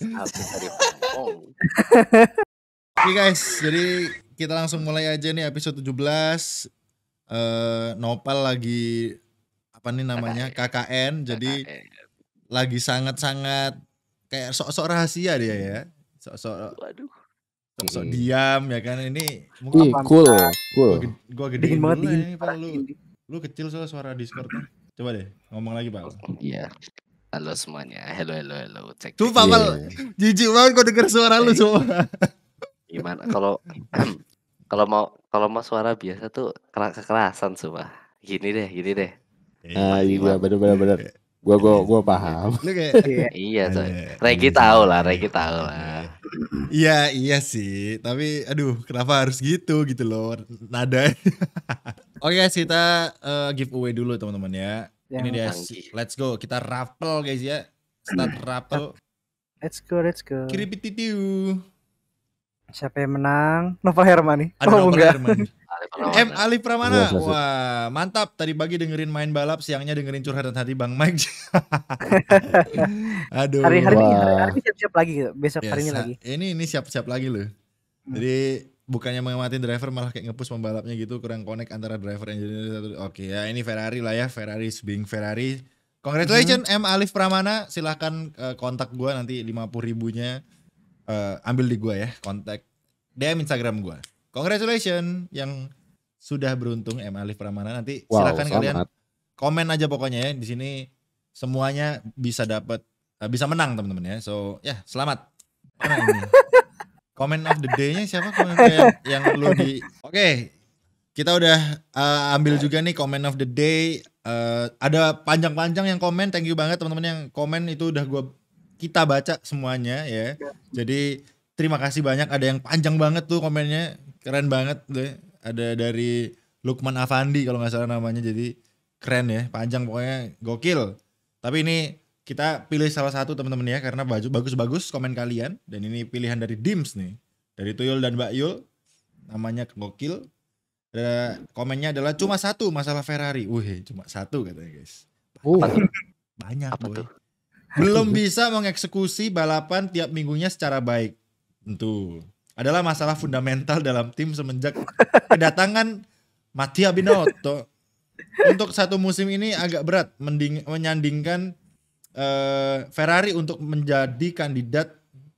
Artis dari Hongkong. Oke guys, jadi kita langsung mulai aja nih episode 17. Nopal lagi apa nih namanya KKN, jadi lagi sangat-sangat kayak sok-sok rahasia dia ya, sok-sok diam ya kan. Ini mungkin cool. Gua gedein dulu lah ini, Pal. Lu kecil soal suara Discordnya. Coba deh ngomong lagi, Pal. Iya. Halo semuanya, hello. Cek. Tuh Pal, jijik banget gua denger suara lu semua. Gimana kalau mau suara biasa tuh kekerasan semua. Gini deh. Iya benar. Gua paham. Lu kayak iya tuh. Regi tahu lah. Iya sih, tapi aduh kenapa harus gitu loh nada. Oke guys, kita giveaway dulu teman-teman ya. Ini dia, let's go, kita raffle guys ya. Start raffle. Let's go. Kiripitiu. Siapa yang menang? Novel Hermani. Ada Novel Hermani. Ali Ali Pramana. Wah, mantap. Tadi pagi dengerin main balap, siangnya dengerin curhatan hati Bang Mike. Aduh. Hari ini siap-siap lagi, besok harinya lagi. Ini siap-siap lagi loh. Jadi bukannya mengamati driver malah kayak nge-push pembalapnya gitu, kurang connect antara driver engineer. Oke ya, ini Ferrari lah ya. Ferrari being Ferrari. Congratulations Alif Pramana. Silahkan kontak gua nanti 50.000-nya. Ambil di gua ya, kontak DM Instagram gua. Congratulations yang sudah beruntung Alif Pramana. Nanti silakan kalian komen aja pokoknya ya. Di sini semuanya bisa dapat bisa menang teman-teman ya. So ya selamat. Mana ini? Comment of the day-nya siapa yang lu di. Oke. Kita udah ambil juga nih comment of the day. Ada panjang-panjang yang komen. Thank you banget teman-teman yang komen, itu udah kita baca semuanya ya. Jadi terima kasih banyak. Ada yang panjang banget tuh komennya, keren banget deh. Ada dari Lukman Afandi kalau nggak salah namanya, jadi keren ya, panjang pokoknya gokil. Tapi ini kita pilih salah satu teman-teman ya, karena bagus-bagus komen kalian. Dan ini pilihan dari Dims nih, dari Tuyul dan Mbak Yul, namanya gokil. Komennya adalah cuma satu masalah Ferrari. Cuma satu katanya guys. Banyak apa boy. tuh? Belum bisa mengeksekusi balapan tiap minggunya secara baik. Tentu adalah masalah fundamental dalam tim semenjak kedatangan Mattia Binotto. Untuk satu musim ini agak berat menyandingkan Ferrari untuk menjadi kandidat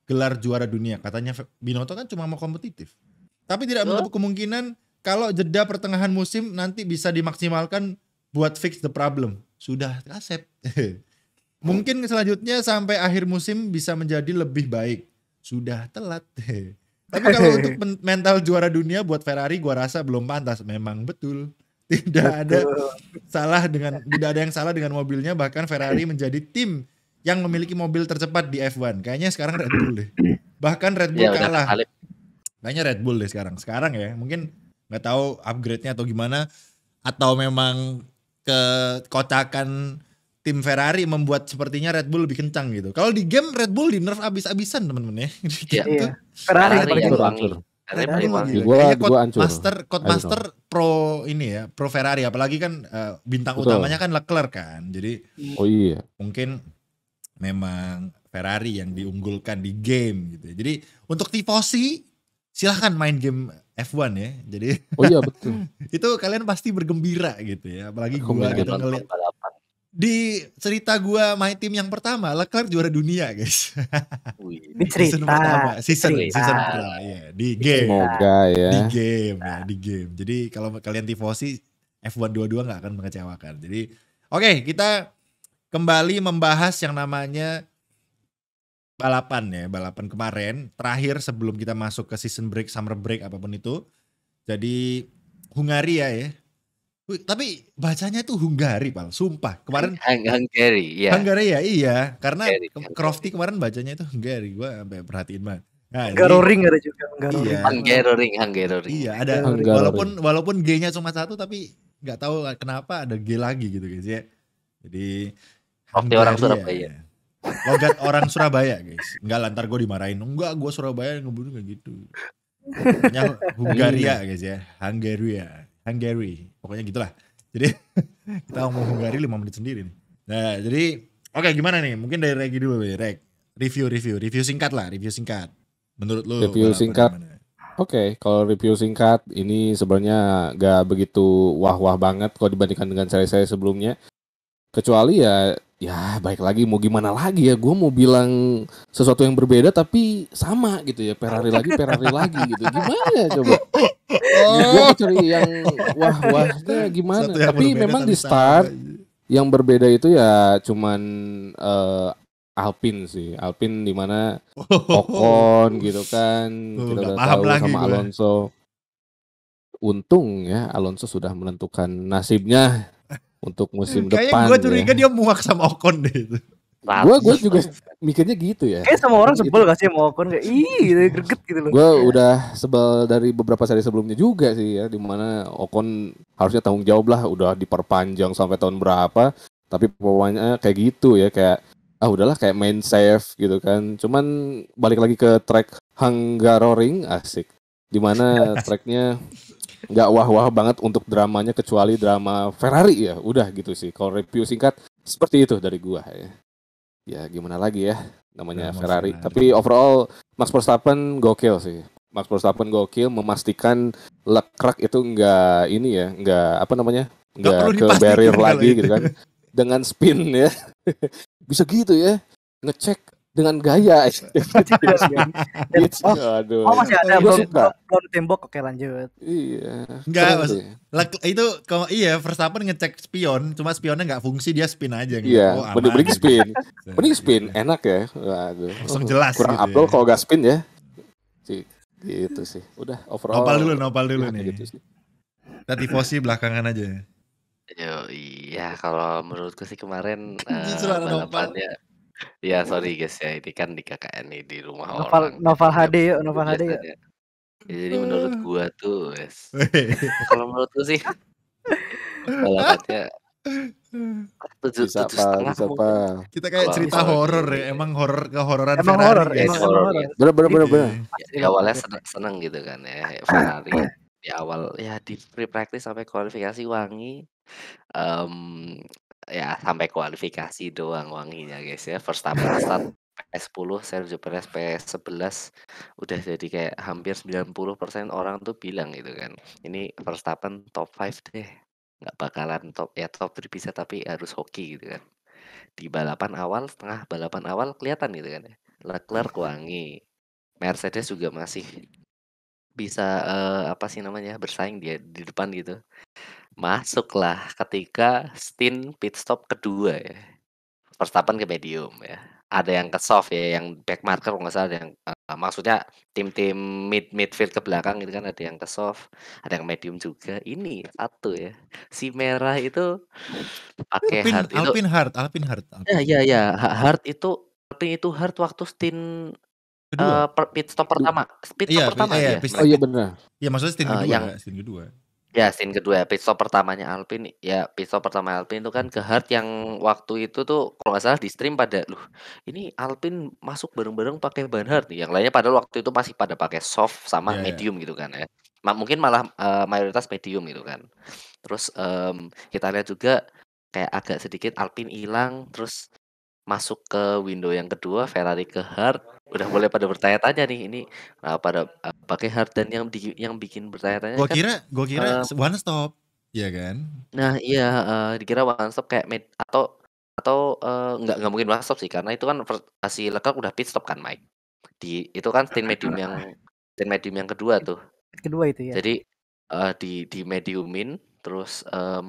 gelar juara dunia. Katanya Binotto kan cuma mau kompetitif. Tapi tidak menutup kemungkinan kalau jeda pertengahan musim nanti bisa dimaksimalkan buat fix the problem. Sudah kasep. Mungkin selanjutnya sampai akhir musim bisa menjadi lebih baik. Sudah telat. Tapi kalau untuk mental juara dunia buat Ferrari gua rasa belum pantas. Memang betul. Tidak ada yang salah dengan mobilnya, bahkan Ferrari menjadi tim yang memiliki mobil tercepat di F1. Kayaknya sekarang Red Bull deh. Bahkan Red Bull kalah. Kayaknya Red Bull deh sekarang. Sekarang ya, mungkin nggak tahu upgrade-nya atau gimana, atau memang kekocakan tim Ferrari membuat sepertinya Red Bull lebih kencang gitu. Kalau di game Red Bull di nerf abis-abisan teman-teman ya. Iya. Ferrari hancur. Kayaknya Codemaster pro ini ya, pro Ferrari, apalagi kan bintang utamanya kan Leclerc kan. Jadi mungkin memang Ferrari yang diunggulkan di game gitu. Jadi untuk tifosi silahkan main game F1 ya. Jadi betul. Itu kalian pasti bergembira gitu ya. Apalagi gua gitu ngeliat di cerita gua main tim yang pertama Leclerc juara dunia guys. Di cerita season pertama ya, di game. Semoga ya. Di game. Jadi kalau kalian tifosi F1 22 nggak akan mengecewakan. Jadi oke, kita kembali membahas yang namanya balapan kemarin terakhir sebelum kita masuk ke season break, summer break, apapun itu. Jadi Hungaria ya. Tapi bacanya tuh Hungari, Pal. Sumpah. Kemarin Hungary, ya. Hungary ya, iya. Karena Crofty kemarin bacanya itu Hungary. Gue sampai perhatiin banget. Nah, Hungaroring ada juga. Hungaroring. Iya, ada. Walaupun G-nya cuma satu, tapi nggak tahu kenapa ada G lagi gitu guys ya. Jadi orang Surabaya. Logat orang Surabaya guys. Enggak, lantar gue dimarahin. Enggak, gue Surabaya ngebunuh kayak gitu. Hungaria guys ya. Hungary. Pokoknya gitulah. Jadi kita ngomong Hungari 5 menit sendiri nih. Nah, jadi Oke, gimana nih? Mungkin dari Regi dulu nih, Reg. Review singkat lah, review singkat. Menurut lu Review balapan singkat. gimana? Oke, kalau review singkat ini sebenarnya gak begitu wah-wah banget kalau dibandingkan dengan seri-seri sebelumnya. Kecuali ya baik lagi mau gimana lagi ya. Gue mau bilang sesuatu yang berbeda tapi sama gitu ya. Ferrari lagi gitu. Gimana coba? Gue mau cari yang wah-wahnya gimana. Satu yang Tapi berbeda memang tapi di start sama. yang berbeda itu ya cuman Alpine sih. Alpine di mana Ocon gitu kan. Kita Nggak udah paham tahu lagi sama gue. Alonso. Untung ya Alonso sudah menentukan nasibnya untuk musim Kayaknya depan gue curiga ya. dia muak sama Ocon deh itu. Gue juga mikirnya gitu ya. Kayak semua orang Itu- sebel gak sih sama Ocon kayak gitu greget gitu loh. Gue udah sebel dari beberapa seri sebelumnya juga sih ya, dimana Ocon harusnya tanggung jawab lah, udah diperpanjang sampai tahun berapa, tapi pokoknya kayak gitu ya, kayak udahlah kayak main safe gitu kan. Cuman balik lagi ke track Hungaroring asik, dimana tracknya nggak wah-wah banget untuk dramanya kecuali drama Ferrari ya, udah gitu sih. Kalau review singkat seperti itu dari gua ya. Ya gimana lagi ya, namanya Drama Ferrari. Ferrari. Tapi overall Max Verstappen gokil sih. Max Verstappen gokil, memastikan Leclerc itu nggak ini ya, nggak apa namanya, Nggak perlu nggak ke dipastikan barrier kalau lagi itu. gitu kan, dengan spin ya. Bisa gitu ya, ngecek dengan gaya. Gitu. Aduh. Oh masih ada Gua belum suka. belum tembok, oke lanjut. Iya. Enggak, keren maksud- sih. Itu kalau iya Verstappen ngecek spion, cuma spionnya nggak fungsi, dia spin aja ngeliat, Iya, oh, aman mending gitu. spin. Mending spin, enak ya. Waduh. Langsung jelas Kurang gitu Abdul ya. kalau gak spin ya. Sih, gitu sih. Udah overall. Nopal dulu ya, nih. gitu sih. Kita tifosi belakangan aja. Yo, iya kalau menurutku sih kemarin Justru ada Nopal. balapannya ya sorry guys ya ini kan di KKN nih di rumah Noval orang. Noval jadi HD yuk, nggak Noval HD yuk. biasanya. Ya, jadi menurut gua tuh kalau menurutku sih balapannya tujuh Bisa tujuh apa? setengah Bisa apa? mungkin. Kita kayak Kalau cerita misalnya horor di- ya, emang kehororan Emang Ferrari horor, guys. emang horor, horor. ya. Bener. Di awalnya seneng gitu kan ya Ferrari di awal ya di free practice sampai kualifikasi wangi. Ya sampai kualifikasi doang wanginya guys ya. Verstappen start P10, Sergio Perez P11 udah jadi kayak hampir 90% orang tuh bilang gitu kan. Ini Verstappen top 5 deh. Nggak bakalan top 3 bisa tapi harus hoki gitu kan. Di balapan awal, setengah balapan awal kelihatan gitu kan ya. Leclerc wangi. Mercedes juga masih bisa apa sih namanya bersaing dia di depan gitu. Masuklah ketika stint pit stop kedua ya. Verstappen ke medium ya. Ada yang ke soft ya, yang back marker kalau nggak salah ada yang maksudnya tim-tim midfield ke belakang gitu kan ada yang ke soft, ada yang medium juga. Ini satu ya. Si merah itu pakai hard itu. Alpine hard. Ya, hard itu Alpine itu hard waktu stint Kedua. pit stop pertama. Pit Iya, stop pertama iya, dia. pit Oh stop. iya benar. Iya, maksudnya stint kedua, yang- stint kedua. Ya, stint kedua, pit stop pertamanya Alpine. Ya, pit stop pertama Alpine itu kan ke hard yang waktu itu tuh kalau nggak salah di stream pada, "Loh, ini Alpine masuk bareng-bareng pakai ban hard nih." Yang lainnya padahal waktu itu masih pada pakai soft sama Iya, iya. medium gitu kan ya. Mungkin malah mayoritas medium gitu kan. Terus kita lihat juga kayak agak sedikit Alpine hilang, terus masuk ke window yang kedua Ferrari ke hard. Udah mulai pada bertanya-tanya nih ini pada pakai hard dan yang bikin bertanya-tanya Gua kan kira one stop. Iya kan? nah iya, dikira one stop kayak atau nggak mungkin one stop sih karena itu kan si Leclerc udah pit stop kan Mike. Itu kan stint medium yang kedua tuh. Kedua itu ya. Jadi di mediumin terus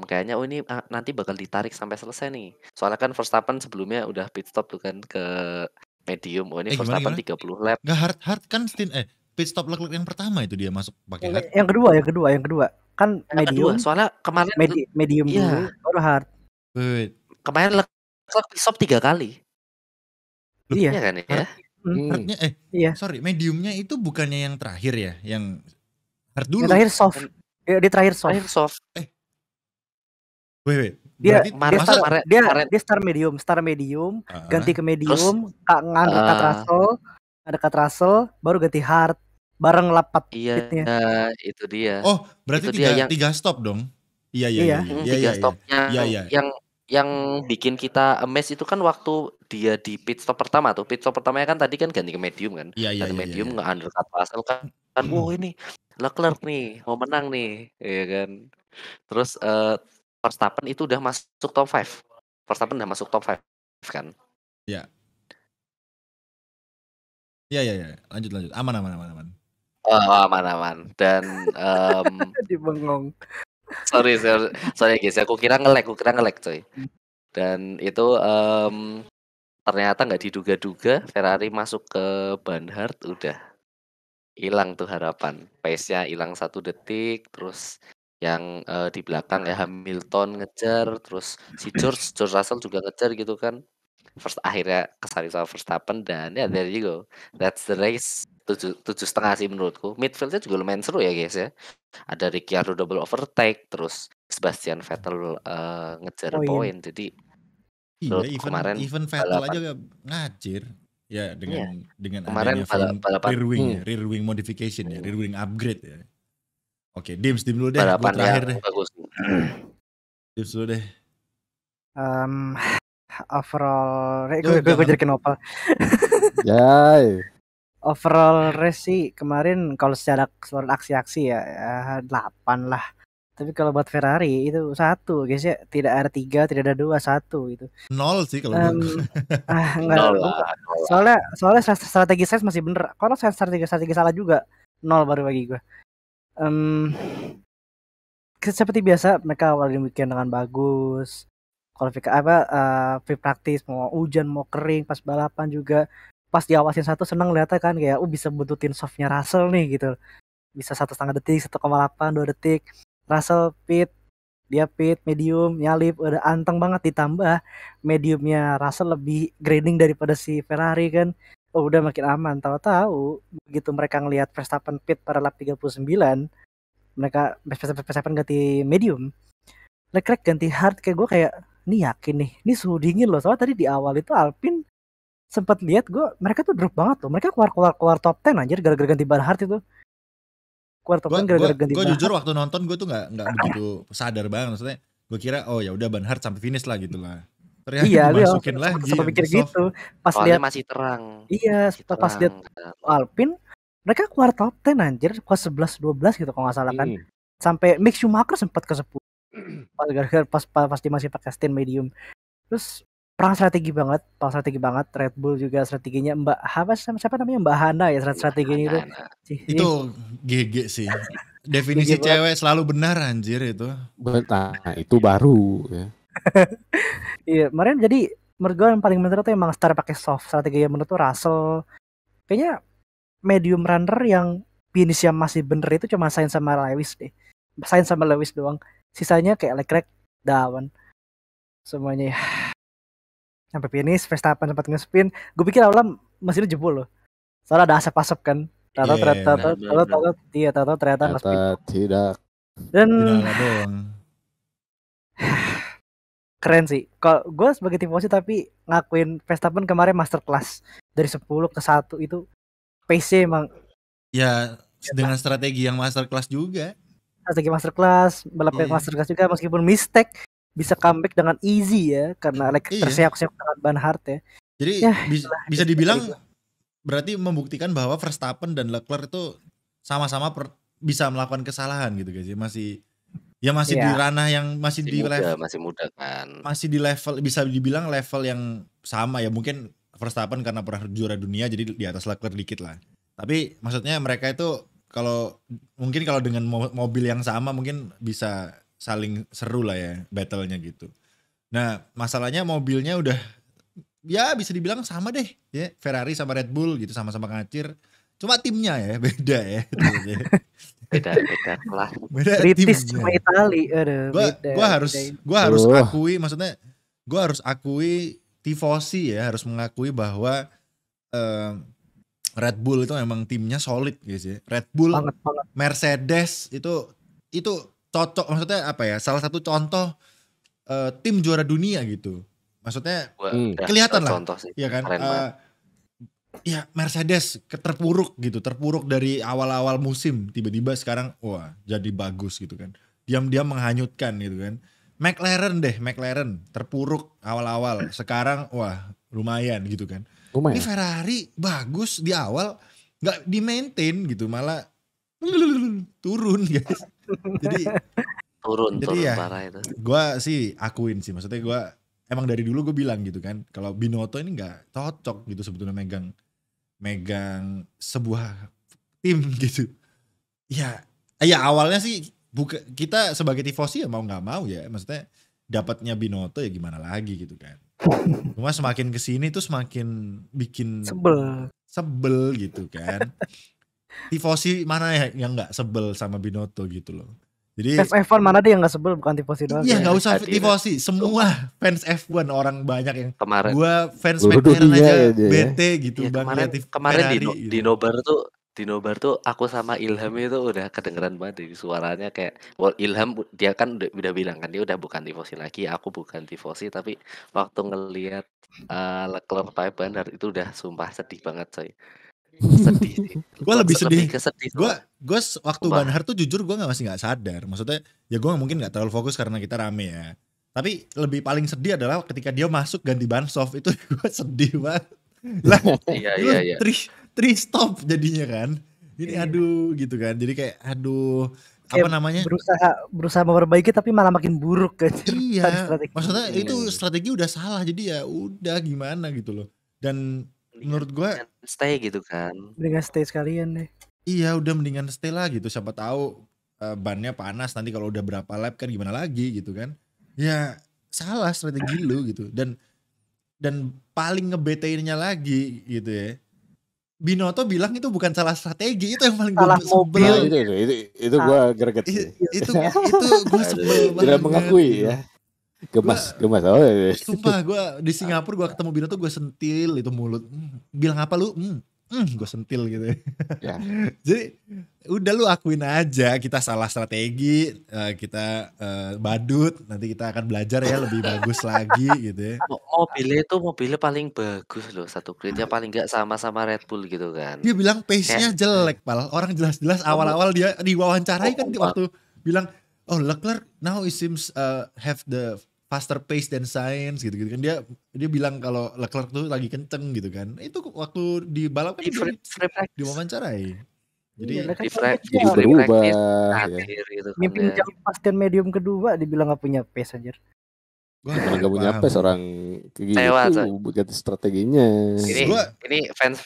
kayaknya ini nanti bakal ditarik sampai selesai nih. Soalnya kan Verstappen sebelumnya udah pit stop tuh kan ke medium. Oh ini Gimana, Verstappen 30 lap. Nggak hard kan stint pit stop Leclerc yang pertama itu dia masuk pakai hard. Yang kedua. Kan Yang kedua, medium, soalnya kemarin medium Iya. dulu, baru hard. Wait. kemarin Leclerc pit stop 3 kali. Loh, Iya Iya. kan ya? Hardnya Iya. sorry, mediumnya itu bukannya yang terakhir ya, yang hard dulu. Yang terakhir soft. Ya, dia terakhir soft. Terakhir soft. Wait. Dia Berarti kemarin- dia start medium, ganti ke medium, Terus, ada cut Russell, baru ganti hard, bareng lap 4 Iya, pitnya. itu dia. Oh, berarti Itu dia yang- 3 stop dong. Iya. Iya. 3 stop Iya. yang Yang bikin kita amazed itu kan waktu dia di pit stop pertama tuh, pit stop pertamanya kan tadi kan ganti ke medium kan, Iya iya ganti iya iya. medium Iya. nge-undercut Russell kan, wow ini Leclerc nih mau menang nih, ya kan. Terus, Verstappen itu udah masuk top 5, Verstappen udah masuk top 5 kan. Iya. Iya iya iya. Lanjut lanjut. Aman aman aman aman. Aman-aman dan, Di bengong. sorry sorry guys, aku kira nge-lag coy. Dan itu, ternyata nggak diduga-duga Ferrari masuk ke Banhart udah hilang tuh harapan, pace-nya hilang 1 detik, terus yang, di belakang ya Hamilton ngejar, terus si George Russell juga ngejar gitu kan. Akhirnya kesalip sama Verstappen dan ya there you go, that's the race. 7,5 sih menurutku. Midfield-nya juga lumayan seru ya guys ya. Ada Ricciardo double overtake, terus Sebastian Vettel, ngejar Poin. poin. Jadi Iya, menurutku even kemarin even Vettel aja balapan ngacir. Ya iya, dengan kemarin adanya front balapan rear wing ya, Hmm. rear wing modification ya, mhm, rear wing upgrade ya. Oke, Dims dulu deh, gue balapan terakhir yang deh. bagus. Dims dulu deh. Em, overall, Lu gue jangan jadi kenapa? Yay. Overall race sih kemarin kalau secara keseluruhan aksi-aksi ya, 8 lah. Tapi kalau buat Ferrari itu 1 guys ya, tidak ada 3, tidak ada 2, 1 gitu. 0 sih kalau gue. Enggak, Nol gue lah, nol lah. soalnya strategi saya masih bener. Kalau saya strategi salah juga 0 baru bagi gue. Seperti biasa mereka awalin weekend dengan bagus. Kualifikasi free practice mau hujan mau kering pas balapan juga. Pas diawasin satu seneng lihatnya kan kayak bisa buntutin softnya Russell nih gitu. Bisa 1,5 detik, 1,8, 2 detik. Russell dia pit medium nyalip udah anteng banget, ditambah mediumnya Russell lebih graining daripada si Ferrari kan. Oh udah makin aman. Tahu-tahu begitu mereka ngelihat Verstappen pit pada lap 39, mereka Verstappen ganti medium, Leclerc ganti hard, kayak gue kayak nih yakin nih ini suhu dingin loh. Soalnya tadi di awal itu Alpine sempat lihat gue mereka tuh drop banget loh, mereka keluar top 10 anjir gara-gara ganti ban hard itu, keluar top 10 gara-gara ganti Gue ban jujur hard. waktu nonton gue tuh nggak begitu sadar banget, maksudnya gue kira oh ya udah ban hard sampai finish lah gitu lah. Ternyata Iya gue dimasukin lagi sempat mikir habis soft. gitu pas Soalnya lihat. masih terang, Iya masih pas lihat terang kan. Alpine mereka keluar top 10 anjir, keluar 11-12 gitu kalau nggak salah kan. Sampai Mick Schumacher sempat ke 10 pas dia masih pakai stint medium. Terus perang strategi banget Red Bull juga strateginya Mbak siapa namanya Mbak Hana ya, strateginya itu Nah, Itu GG sih. Definisi GG banget. cewek selalu benar anjir itu. Nah, itu baru ya. Iya kemarin jadi menurut gue yang paling bener tuh emang start pakai soft strategi yang menurut tuh Russell. Kayaknya medium runner yang finish yang masih bener itu cuma Sainz sama Lewis deh. Sainz sama Lewis doang. Sisanya kayak Leclerc down semuanya ya. Sampai finish Verstappen sempat nge-spin. Gue pikir awalnya mesinnya jebol loh. Soalnya ada asap-asap kan. Tahu Iya. ternyata nge-spin. Ternyata tidak. Dan Nyala doang. keren sih. Kalau gue sebagai tifosi tapi ngakuin Verstappen kemarin masterclass dari 10 ke 1 itu pace-nya emang Ya dengan strategi yang masterclass juga. strategi masterclass, balapnya Iya. masterclass juga meskipun mistake bisa comeback dengan easy ya karena Iya. terseok-seok dengan ban hard ya. Jadi Ya, bisa dibilang berarti membuktikan bahwa Verstappen dan Leclerc itu sama-sama bisa melakukan kesalahan gitu guys. Masih di Iya. ranah yang masih di level masih muda kan. masih di level bisa dibilang level yang sama ya. Mungkin Verstappen karena pernah juara dunia jadi di atas Leclerc dikit lah. Tapi maksudnya mereka itu kalau dengan mobil yang sama mungkin bisa saling seru lah ya battle-nya gitu. Nah masalahnya mobilnya udah ya bisa dibilang sama deh ya, Ferrari sama Red Bull gitu sama-sama ngacir. Cuma timnya ya beda ya. Beda kelas. Beda British timnya. sama Itali, aduh beda. Gua harus akui, maksudnya gua harus akui tifosi ya, harus mengakui bahwa Red Bull itu memang timnya solid guys ya. Red Bull, banget. Mercedes itu cocok, maksudnya apa ya? Salah satu contoh tim juara dunia gitu. Maksudnya kelihatan lah, contoh sih. ya kan? Keren banget. Ya Mercedes terpuruk dari awal-awal musim, tiba-tiba sekarang wah jadi bagus gitu kan. Diam-diam menghanyutkan gitu kan. McLaren terpuruk awal-awal. Sekarang wah lumayan gitu kan. Ini Lumayan. Ferrari bagus di awal, nggak di maintain gitu, malah turun guys. Jadi Turun ya parah itu. gue sih akuin sih, maksudnya gue emang dari dulu gue bilang gitu kan, kalau Binotto ini nggak cocok gitu sebetulnya megang sebuah tim gitu. Ya awalnya sih kita sebagai tifosi ya mau nggak mau ya, maksudnya dapatnya Binotto ya gimana lagi gitu kan. Cuma semakin kesini tuh semakin bikin sebel gitu kan. Tifosi mana ya yang nggak sebel sama Binotto gitu loh. Jadi fans F1 mana ada yang nggak sebel, bukan tifosi doang. iya ya. nggak usah tifosi, semua fans F1 orang banyak yang Kemarin gua fans Seluruh McLaren dunia aja ya dia ya. bete gitu Iya, bang lihat kemarin Ferrari di gitu. nobar tuh aku sama Ilham itu udah kedengeran banget di suaranya kayak Ilham dia kan udah bilang kan dia udah bukan tifosi lagi, aku bukan tifosi, tapi waktu ngelihat Leclerc pakai bandar itu udah sumpah sedih banget coy. Sedih sih. Gue lebih sedih. ke sedih. Gue waktu Sumpah. Banhart tuh jujur gue masih nggak sadar. Maksudnya ya gue mungkin nggak terlalu fokus karena kita rame ya. Tapi lebih paling sedih adalah ketika dia masuk ganti ban soft, itu gue sedih banget. Lah, Iya. Three stop jadinya kan. Ini aduh gitu kan. Jadi kayak aduh Kayak apa namanya? Berusaha memperbaiki tapi malah makin buruk kan. Iya. Maksudnya itu strategi udah salah. Jadi ya udah gimana gitu loh. Dan menurut gue stay gitu kan. Mendingan stay sekalian deh. Iya udah mendingan stay lah gitu. Siapa tahu bannya panas nanti kalau udah berapa lap kan gimana lagi gitu kan. Ya salah strategi lu gitu. Dan paling ngebeteinnya lagi gitu ya, Binotto bilang itu bukan salah strategi, itu yang paling salah gue mobil. Itu gue greget sih. Itu gue sebel banget. Tidak mengakui ya. Gemas. Oh, iya. Sumpah gue di Singapura gue ketemu Binotto, gue sentil itu mulut. Bilang apa lu? Gue sentil gitu. Ya. Jadi udah lu akuin aja kita salah strategi, kita badut, nanti kita akan belajar ya lebih bagus lagi gitu ya. Mobilnya paling bagus loh, satu gridnya paling nggak sama Red Bull gitu kan. Dia bilang pace-nya jelek pal. Orang jelas-jelas awal-awal dia diwawancarai kan waktu bilang, oh Leclerc now it seems have the faster pace than Sainz gitu kan. Dia bilang kalau Leclerc tuh lagi kenceng gitu kan. Itu waktu di balap kan diwawancarai. Jadi berubah ya. Gitu kan, mimpin jam pastian medium kedua dibilang gak punya pace aja. Gua gak punya pace orang kayak gitu ganti strateginya. Ini fans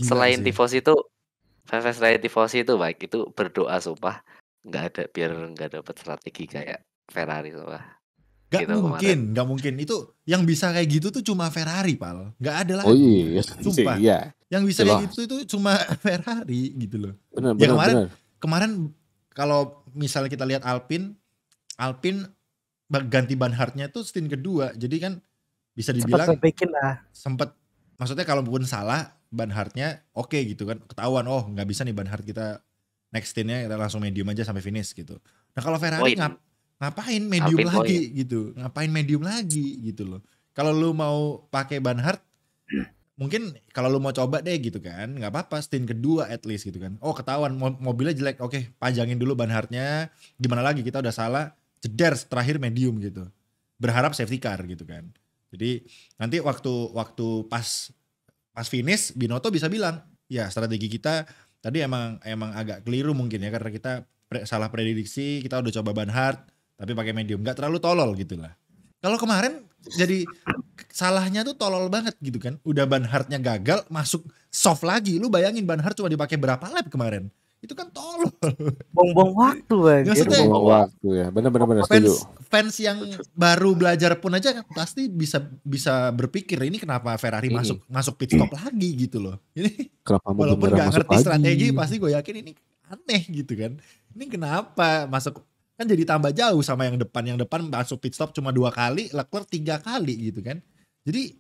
selain tifosi itu baik itu berdoa sumpah biar nggak dapat strategi kayak Ferrari sumpah. Gak mungkin. Itu yang bisa kayak gitu tuh cuma Ferrari pal. Gak ada lagi. Oh iya. Sumpah. Iya. Yang bisa kayak gitu itu cuma Ferrari gitu loh. Benar. Kemarin kalau misalnya kita lihat Alpine ganti ban hardnya tuh stint kedua. Jadi kan bisa dibilang sempat, maksudnya kalaupun salah ban hardnya oke gitu kan. Ketahuan gak bisa nih ban hard kita next stintnya kita langsung medium aja sampai finish gitu. Nah kalau Ferrari ngapain medium lagi gitu. Ngapain medium lagi gitu loh. Kalau lu mau pakai ban hard, mungkin kalau lu mau coba deh gitu kan, nggak apa-apa stint kedua at least gitu kan. Oh ketahuan mobilnya jelek, oke panjangin dulu ban hardnya. Gimana lagi kita udah salah, jeder terakhir medium gitu. Berharap safety car gitu kan. Jadi nanti waktu pas finish Binotto bisa bilang, ya strategi kita tadi emang agak keliru mungkin ya karena kita salah prediksi, kita udah coba ban hard tapi pakai medium, nggak terlalu tolol gitu lah. Kalau kemarin jadi salahnya tuh tolol banget gitu kan. Udah ban hardnya gagal, masuk soft lagi. Lu bayangin ban hard cuma dipakai berapa lap kemarin. Itu kan tolol. Bong-bong waktu maksudnya bong-bong waktu ya. Benar setuju. Fans yang baru belajar pun aja pasti bisa berpikir ini kenapa Ferrari masuk pit stop lagi gitu loh. Ini kenapa walaupun gak ngerti strategi pasti gue yakin ini aneh gitu kan. Ini kenapa masuk, kan jadi tambah jauh sama yang depan masuk pit stop cuma 2 kali, Leclerc 3 kali gitu kan. Jadi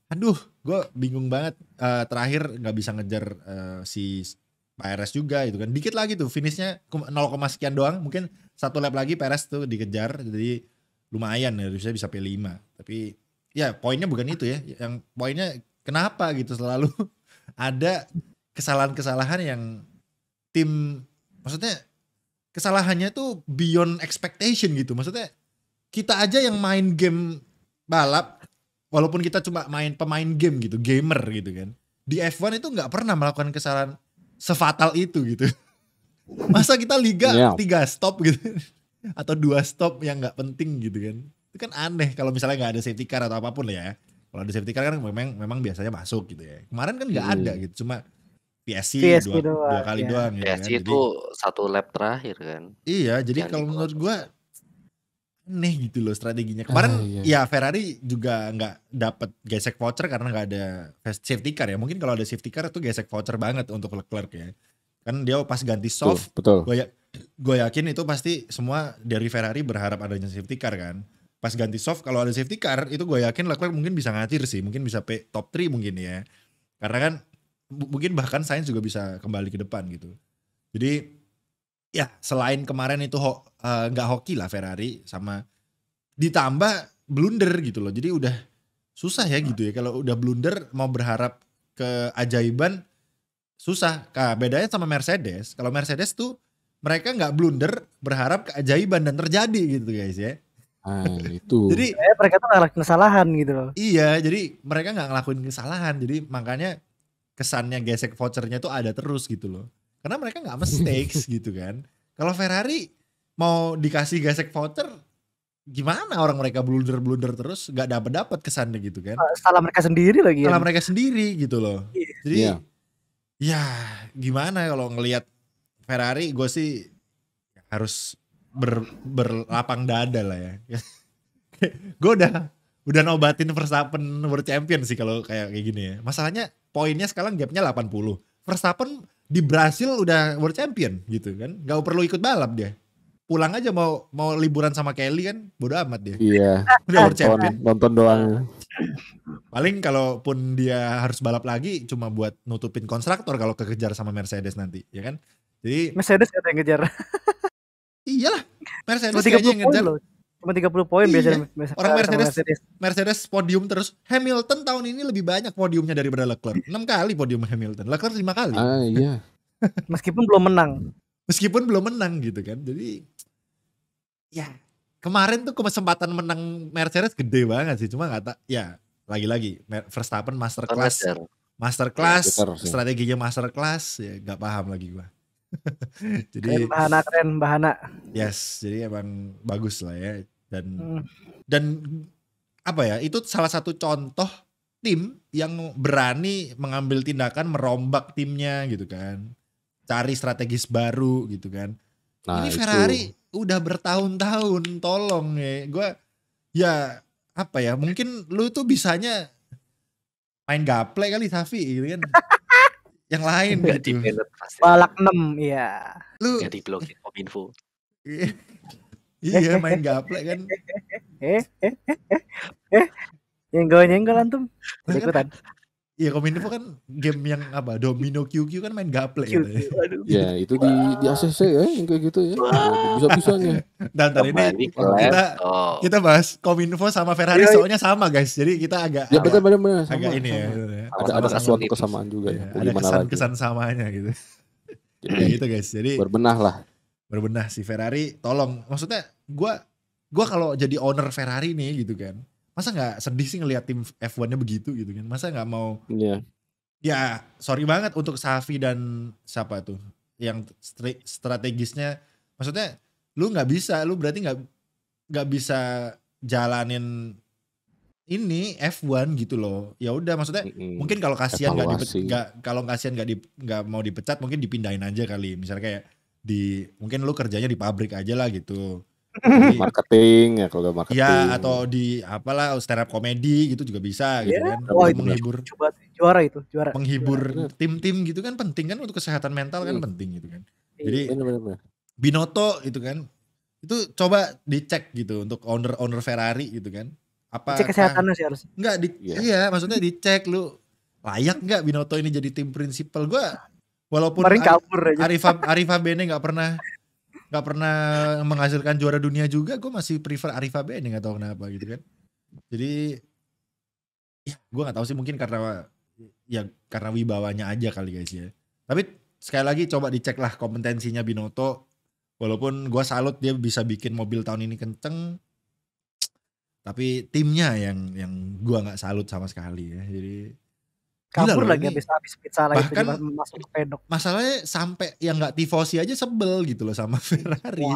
aduh gue bingung banget, terakhir gak bisa ngejar si Perez juga gitu kan. Dikit lagi tuh finishnya 0, sekian doang, mungkin 1 lap lagi Perez tuh dikejar, jadi lumayan ya bisa P5. Tapi ya poinnya bukan itu ya, yang poinnya kenapa gitu selalu ada kesalahan-kesalahan yang tim, maksudnya kesalahannya tuh beyond expectation gitu. Maksudnya kita aja yang main game balap, walaupun kita cuma pemain game gitu, gamer gitu kan. Di F1 itu nggak pernah melakukan kesalahan sefatal itu gitu. Masa kita liga 3 stop gitu atau 2 stop yang nggak penting gitu kan. Itu kan aneh kalau misalnya nggak ada safety car atau apapun lah ya. Kalau ada safety car kan memang biasanya masuk gitu ya. Kemarin kan nggak ada gitu, cuma PSC dua kali doang gitu kan. PSC itu 1 lap terakhir kan. Iya, jadi kalau menurut gua aneh gitu loh strateginya. Kemarin ya Ferrari juga nggak dapat gesek voucher karena nggak ada safety car ya. Mungkin kalau ada safety car itu gesek voucher banget untuk Leclerc ya. Kan dia pas ganti soft, gue yakin itu pasti semua dari Ferrari berharap adanya safety car kan. Pas ganti soft kalau ada safety car itu gue yakin Leclerc mungkin bisa ngatir sih, mungkin bisa top 3 mungkin ya. Karena kan mungkin bahkan Sainz juga bisa kembali ke depan gitu. Jadi ya selain kemarin itu nggak hoki lah Ferrari, sama ditambah blunder gitu loh. Jadi udah susah ya gitu ya. Kalau udah blunder mau berharap keajaiban susah. Bedanya sama Mercedes. Kalau Mercedes tuh mereka nggak blunder berharap keajaiban dan terjadi gitu guys ya. Itu. Jadi mereka tuh ngelakuin kesalahan gitu loh. Iya, jadi mereka nggak ngelakuin kesalahan. Jadi makanya kesannya gesek vouchernya tuh ada terus gitu loh. Karena mereka nggak mistakes gitu kan. Kalau Ferrari mau dikasih gesek voucher, gimana orang mereka blunder terus nggak dapat kesannya gitu kan. Salah mereka sendiri lagi. Salah mereka sendiri gitu loh. Jadi ya gimana kalau ngelihat Ferrari, gue sih harus berlapang dada lah ya. Gue udah nobatin Verstappen World Champion sih kalau kayak gini ya. Masalahnya poinnya sekarang gapnya 80. Verstappen di Brasil udah World Champion gitu kan. Gak perlu ikut balap dia. Pulang aja mau liburan sama Kelly kan, bodo amat dia. Iya. Udah World Champion. Nonton doang. Paling kalaupun dia harus balap lagi cuma buat nutupin konstruktor kalau kekejar sama Mercedes nanti, ya kan? Jadi Mercedes ada yang ngejar. Iyalah, Mercedes kayaknya yang ngejar. Cuma 30 poin biasanya. Orang Mercedes podium terus. Hamilton tahun ini lebih banyak podiumnya daripada Leclerc. 6 kali podium Hamilton. Leclerc 5 kali. Iya. Meskipun belum menang gitu kan. Jadi ya kemarin tuh kesempatan menang Mercedes gede banget sih. Cuma ya lagi-lagi Verstappen masterclass, strateginya masterclass ya, gak paham lagi gua. Jadi keren bahana. Yes, jadi emang bagus lah ya. Dan apa ya, itu salah satu contoh tim yang berani mengambil tindakan merombak timnya gitu kan. Cari strategis baru gitu kan. Ini Ferrari udah bertahun-tahun, tolong ya. Gua ya apa ya, mungkin lu tuh bisanya main gaple kali Safi gitu kan. Yang lain gitu. Balak 6 ya. Lu gak diblokir Kominfo. Iya, main gaple kan. Nyenggol antum. Ikutan. Iya, Kominfo kan game yang apa? Domino QQ kan main gaple katanya. Ya, itu di ACC ya yang kayak gitu ya. Bisa-bisanya. Dan tadi ini kita bahas Kominfo sama Ferrari soalnya sama guys. Jadi kita agak benar. Agak ini ya. Ada sesuatu kesamaan juga ya. Ada kesan samanya gitu. Ya gitu guys. Jadi berbenah si Ferrari, tolong. Maksudnya gua kalau jadi owner Ferrari nih gitu kan. Masa gak sedih sih ngelihat tim F1-nya begitu gitu kan. Masa gak mau. Ya sorry banget untuk Safi dan siapa tuh. Yang strategisnya. Maksudnya lu gak bisa. Lu berarti gak bisa jalanin ini F1 gitu loh. Ya udah maksudnya mungkin kalau kasihan nggak mau dipecat mungkin dipindahin aja kali. Misalnya kayak mungkin lu kerjanya di pabrik aja lah gitu. Marketing ya kalau marketing. Ya atau di apalah stand up comedy gitu juga bisa gitu kan. Menghibur. Juara. Menghibur tim-tim gitu kan penting kan, untuk kesehatan mental kan penting gitu kan. Jadi Binotto itu kan. Itu coba dicek gitu untuk owner Ferrari gitu kan. Cek kesehatannya sih harus. Enggak iya, maksudnya dicek lu layak enggak Binotto ini jadi tim prinsipal. Gua walaupun Arifa Bene enggak pernah menghasilkan juara dunia juga, gue masih prefer Arifa Bene, enggak tahu kenapa gitu kan. Jadi ya gue enggak tahu sih, mungkin karena wibawanya aja kali guys ya. Tapi sekali lagi coba dicek lah kompetensinya Binotto. Walaupun gue salut dia bisa bikin mobil tahun ini kenceng, Tapi timnya yang gua nggak salut sama sekali ya. Jadi gila Kabur loh lagi ini. habis pizza lagi tuh Bahkan masuk ke pedok. masalahnya sampai yang nggak tifosi aja sebel gitu loh sama Ferrari.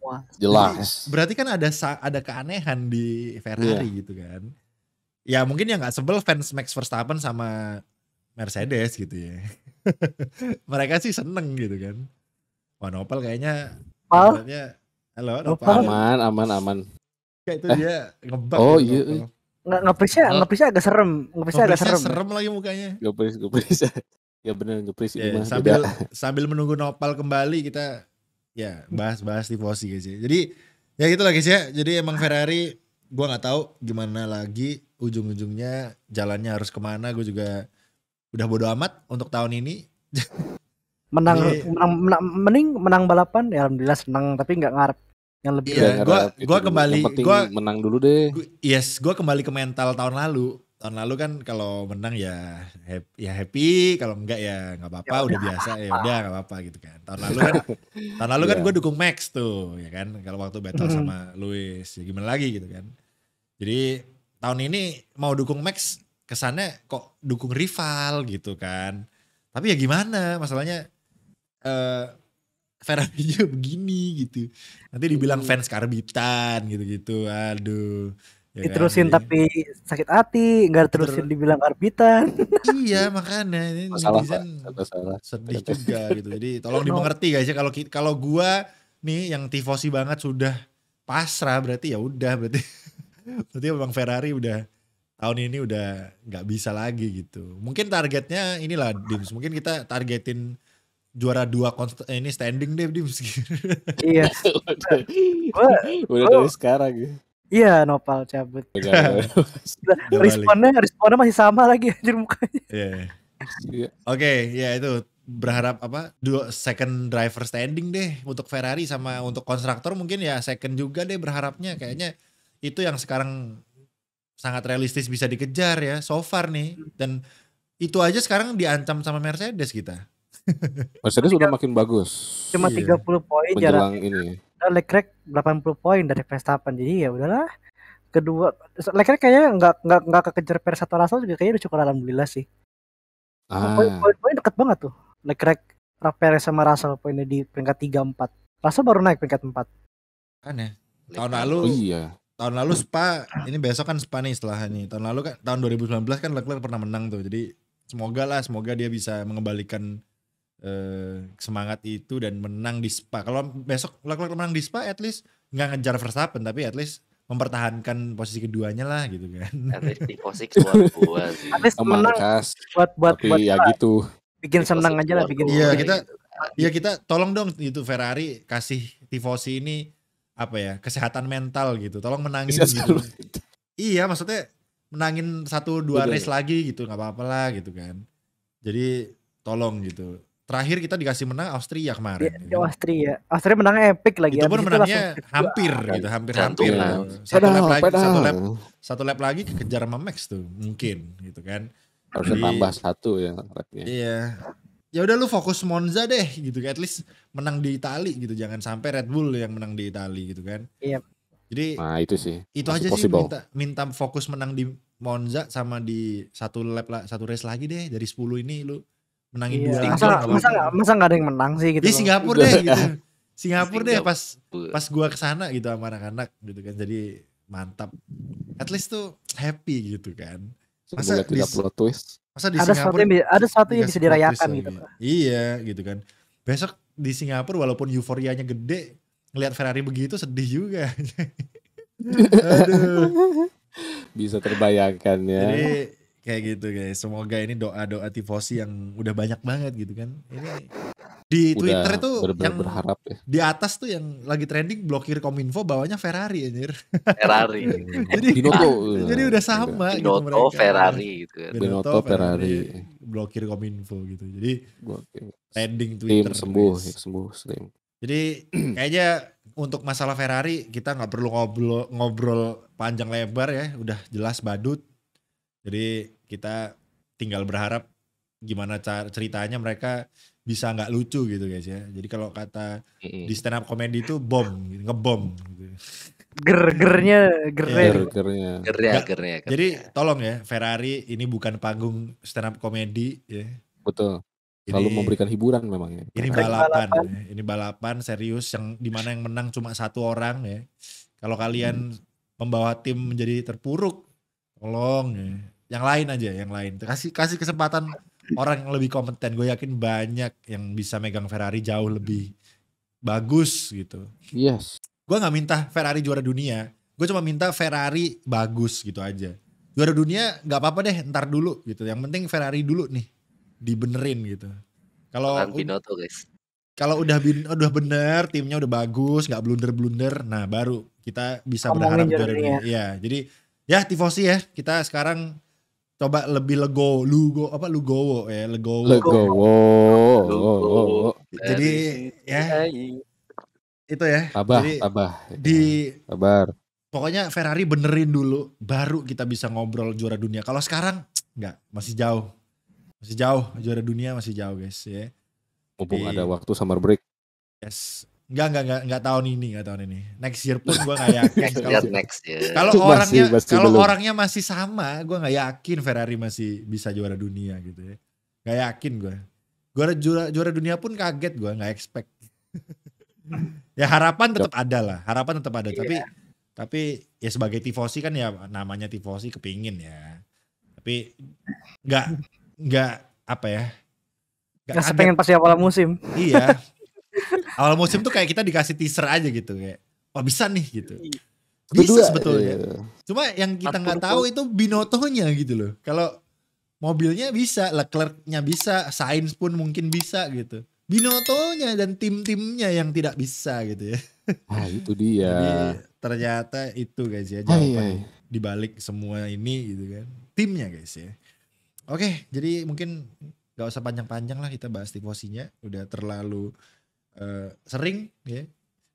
Wah. Jelas. Berarti kan ada keanehan di Ferrari gitu kan. Ya mungkin yang nggak sebel fans Max Verstappen sama Mercedes gitu ya. Mereka sih seneng gitu kan. Wah Nopal kayaknya Nopal? ibaratnya, halo Nopal? Nopal. Aman. Kayak itu dia ngebug Oh gitu, iya. Nopal. Nge-freeze agak serem. Nge-freeze agak Nge-freeze-nya serem. serem lagi mukanya. Gepris. Ya bener gepris ini Ya, mah. sambil menunggu Nopal kembali kita ya bahas tifosi guys ya. Jadi ya gitu lah guys ya. Jadi emang Ferrari gua nggak tahu gimana lagi ujung-ujungnya jalannya harus kemana. Gue juga udah bodo amat untuk tahun ini. Mending menang balapan ya alhamdulillah senang tapi nggak ngarep yang lebih. Iya, gua kembali yang penting gua menang dulu deh. gua kembali ke mental tahun lalu. Tahun lalu kan kalau menang ya happy, kalau enggak ya nggak apa-apa, udah biasa ya udah nggak apa-apa gitu kan. Tahun lalu kan gue dukung Max tuh ya kan, kalau waktu battle sama Lewis ya gimana lagi gitu kan. Jadi tahun ini mau dukung Max kesannya kok dukung rival gitu kan. Tapi ya gimana masalahnya Ferrari juga begini gitu. Nanti dibilang fans karbitan gitu-gitu. Aduh. Ya diterusin kan, tapi sakit hati, nggak terusin dibilang karbitan. Iya makanya ini netizen sedih juga gitu. Jadi tolong dimengerti guys ya, kalau gua nih yang tifosi banget sudah pasrah berarti ya udah berarti memang Ferrari udah tahun ini udah nggak bisa lagi gitu. Mungkin targetnya inilah Dims, mungkin kita targetin juara 2 ini standing deh Dims. Iya. Udah dari sekarang ya. Iya Nopal cabut. Responnya masih sama lagi anjir mukanya. Iya. Oke, ya itu berharap second driver standing deh untuk Ferrari, sama untuk konstruktor mungkin ya second juga deh berharapnya, kayaknya itu yang sekarang sangat realistis bisa dikejar ya so far nih, dan itu aja sekarang diancam sama Mercedes kita. Mercedes udah makin bagus. Cuma 30 poin menjelang ini. Leclerc 80 poin dari Verstappen, jadi ya udahlah. Kedua Leclerc kayaknya nggak kekejar Perez atau Russell juga kayaknya udah cukup alhamdulillah sih. Poin deket banget tuh. Leclerc, Perez sama Russell poinnya di peringkat 3-4. Russell baru naik peringkat 4. Aneh. Tahun lalu Spa, ini besok kan Spa nih setelah ini. Tahun lalu kan tahun 2019 kan Leclerc pernah menang tuh. Jadi semoga dia bisa mengembalikan semangat itu dan menang di Spa. Kalau besok Leclerc menang di Spa, at least nggak ngejar Verstappen, tapi at least mempertahankan posisi keduanya lah gitu kan. At least di posisi kedua sih. At least menang buat ya gitu. Bikin senang aja lah, bikin. Iya kita tolong dong itu Ferrari kasih tifosi ini kesehatan mental gitu. Tolong menangin gitu. Iya maksudnya menangin 1-2 race lagi gitu, nggak apa-apa lah gitu kan. Jadi tolong gitu. Terakhir kita dikasih menang Austria kemarin. Di Austria menangnya epic lagi. Itu pun menangnya hampir. Satu lap lagi kejar sama Max tuh mungkin gitu kan. Harusnya tambah 1 ya lapnya. Iya. Ya udah lu fokus Monza deh gitu, at least menang di Itali gitu, jangan sampai Red Bull yang menang di Itali gitu kan. Iya. Jadi itu sih. Itu aja possible. Sih minta fokus menang di Monza sama di satu race lagi deh dari 10 ini lu menangin 2. Masa gak ada yang menang sih gitu. Di Singapura deh gitu. Singapura deh pas gua kesana gitu sama anak-anak gitu kan, jadi mantap. At least tuh happy gitu kan. Masa tidak plot twist. Masa di Singapura ada sesuatu yang bisa dirayakan gitu. Iya gitu kan. Besok di Singapura walaupun euforianya gede, ngelihat Ferrari begitu sedih juga. Aduh. Bisa terbayangkan ya. Jadi kayak gitu guys. Semoga ini doa-doa tifosi yang udah banyak banget gitu kan. Ini di Twitter itu yang berharap ya. Di atas tuh yang lagi trending blokir Kominfo bawahnya Ferrari anjir. Ferrari. Jadi udah sama gitu mereka. Ferrari gitu kan. Binotto Ferrari. Blokir Kominfo gitu. Jadi trending Twitter. Sembuh. Jadi kayaknya untuk masalah Ferrari kita nggak perlu ngobrol panjang lebar ya, udah jelas badut. Jadi kita tinggal berharap gimana ceritanya mereka bisa nggak lucu gitu guys ya. Jadi kalau kata di stand up comedy itu ngebom gitu. Gernya Iya. Gergernya. Nggak, Gernya. jadi tolong ya, Ferrari ini bukan panggung stand up comedy ya. Betul. Selalu Ini memberikan hiburan memang ya. ini Ferrari. balapan ya. Ini balapan serius yang dimana yang menang cuma satu orang ya. Kalau kalian membawa tim menjadi terpuruk, tolong ya. Yang lain aja, yang lain. Kasih kesempatan orang yang lebih kompeten. Gue yakin banyak yang bisa megang Ferrari jauh lebih bagus gitu. Yes. Gue nggak minta Ferrari juara dunia. Gue cuma minta Ferrari bagus gitu aja. Juara dunia nggak apa-apa deh, ntar dulu gitu. Yang penting Ferrari dulu nih dibenerin gitu. Kan Binotto guys. Kalau udah bener, timnya udah bagus, nggak blunder, nah baru kita bisa Ngomongin berharap juara juara dunia. dunia. Iya, jadi ya tifosi ya, kita sekarang coba lebih legowo ya. Legowo. Jadi ya itu ya. Tabah. Jadi Sabar. pokoknya Ferrari benerin dulu, baru kita bisa ngobrol juara dunia. Kalau sekarang nggak, masih jauh juara dunia masih jauh guys ya. Mumpung Jadi, ada waktu summer break. yes. Enggak tahun ini. Next year pun gue nggak yakin. Lihat next ya. Kalau Masih belum. orangnya masih sama, gue nggak yakin Ferrari masih bisa juara dunia gitu ya. Nggak yakin gue. Juara dunia pun kaget gue, nggak expect. Ya harapan tetap ada lah, tapi ya sebagai tifosi kan ya namanya tifosi kepingin ya. Tapi nggak apa ya? Nggak sepengen pas awal musim. Iya. Awal musim tuh kayak kita dikasih teaser aja gitu kayak, wah bisa nih gitu. Bisa sebetulnya. Cuma yang kita nggak tahu itu Binotto-nya gitu loh. Kalau mobilnya bisa, Leclerc-nya bisa, Sainz pun mungkin bisa gitu. Binotto-nya dan tim-timnya yang tidak bisa gitu ya. Ah itu dia. Jadi ternyata itu guys ya jawaban dibalik semua ini gitu kan. Timnya guys ya. Oke, jadi mungkin gak usah panjang-panjang lah kita bahas tifosinya. Udah terlalu sering ya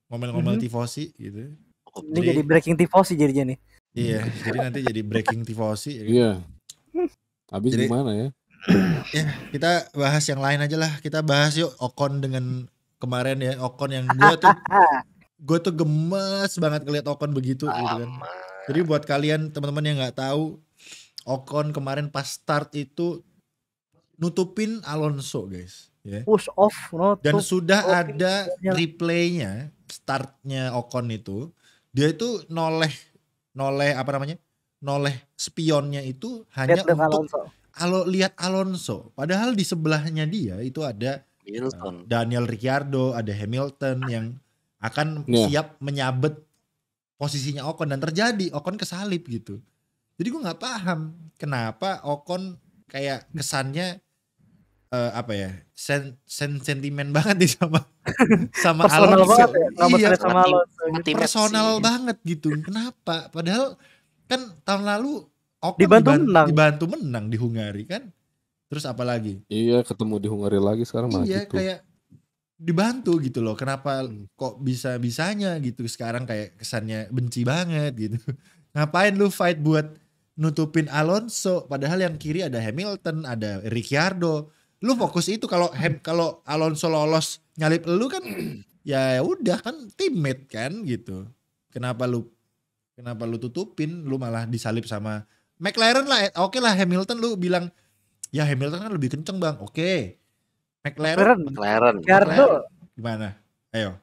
ngomel-ngomel tifosi gitu. Ini jadi breaking tifosi jadinya nih. Iya, jadi nanti jadi breaking tifosi. Iya. Habis gimana ya? Ya, kita bahas yang lain aja lah. Kita bahas yuk Ocon dengan kemarin ya. Ocon yang gue tuh gemes banget ngeliat Ocon begitu gitu kan. Jadi buat kalian teman-teman yang nggak tahu, Ocon kemarin pas start itu nutupin Alonso guys. Ya. Push off. Dan sudah ada replaynya startnya Ocon itu. Dia itu noleh spionnya itu hanya untuk lihat Alonso. Padahal di sebelahnya dia itu ada Daniel Ricciardo, ada Hamilton yang akan siap menyabet posisinya Ocon. Dan terjadi Ocon kesalip gitu. Jadi gue gak paham kenapa Ocon kayak kesannya sentimen banget nih sama Alonso. Banget ya, iya, sama Alonso. Personal banget gitu. Kenapa? Padahal kan tahun lalu Ocon dibantu menang di Hungari kan. Terus apa lagi? Iya, ketemu di Hungari lagi sekarang malah iya, gitu. Kayak dibantu gitu loh. Kenapa kok bisa-bisanya gitu sekarang kayak kesannya benci banget gitu. Ngapain lu fight buat nutupin Alonso padahal yang kiri ada Hamilton, ada Ricciardo. Lu fokus itu kalau Alonso lolos nyalip lu kan ya udah kan teammate kan gitu. Kenapa lu tutupin, lu malah disalip sama McLaren lah. Oke lah Hamilton lu bilang ya Hamilton kan lebih kenceng bang. Oke. McLaren. Gimana? Ayo.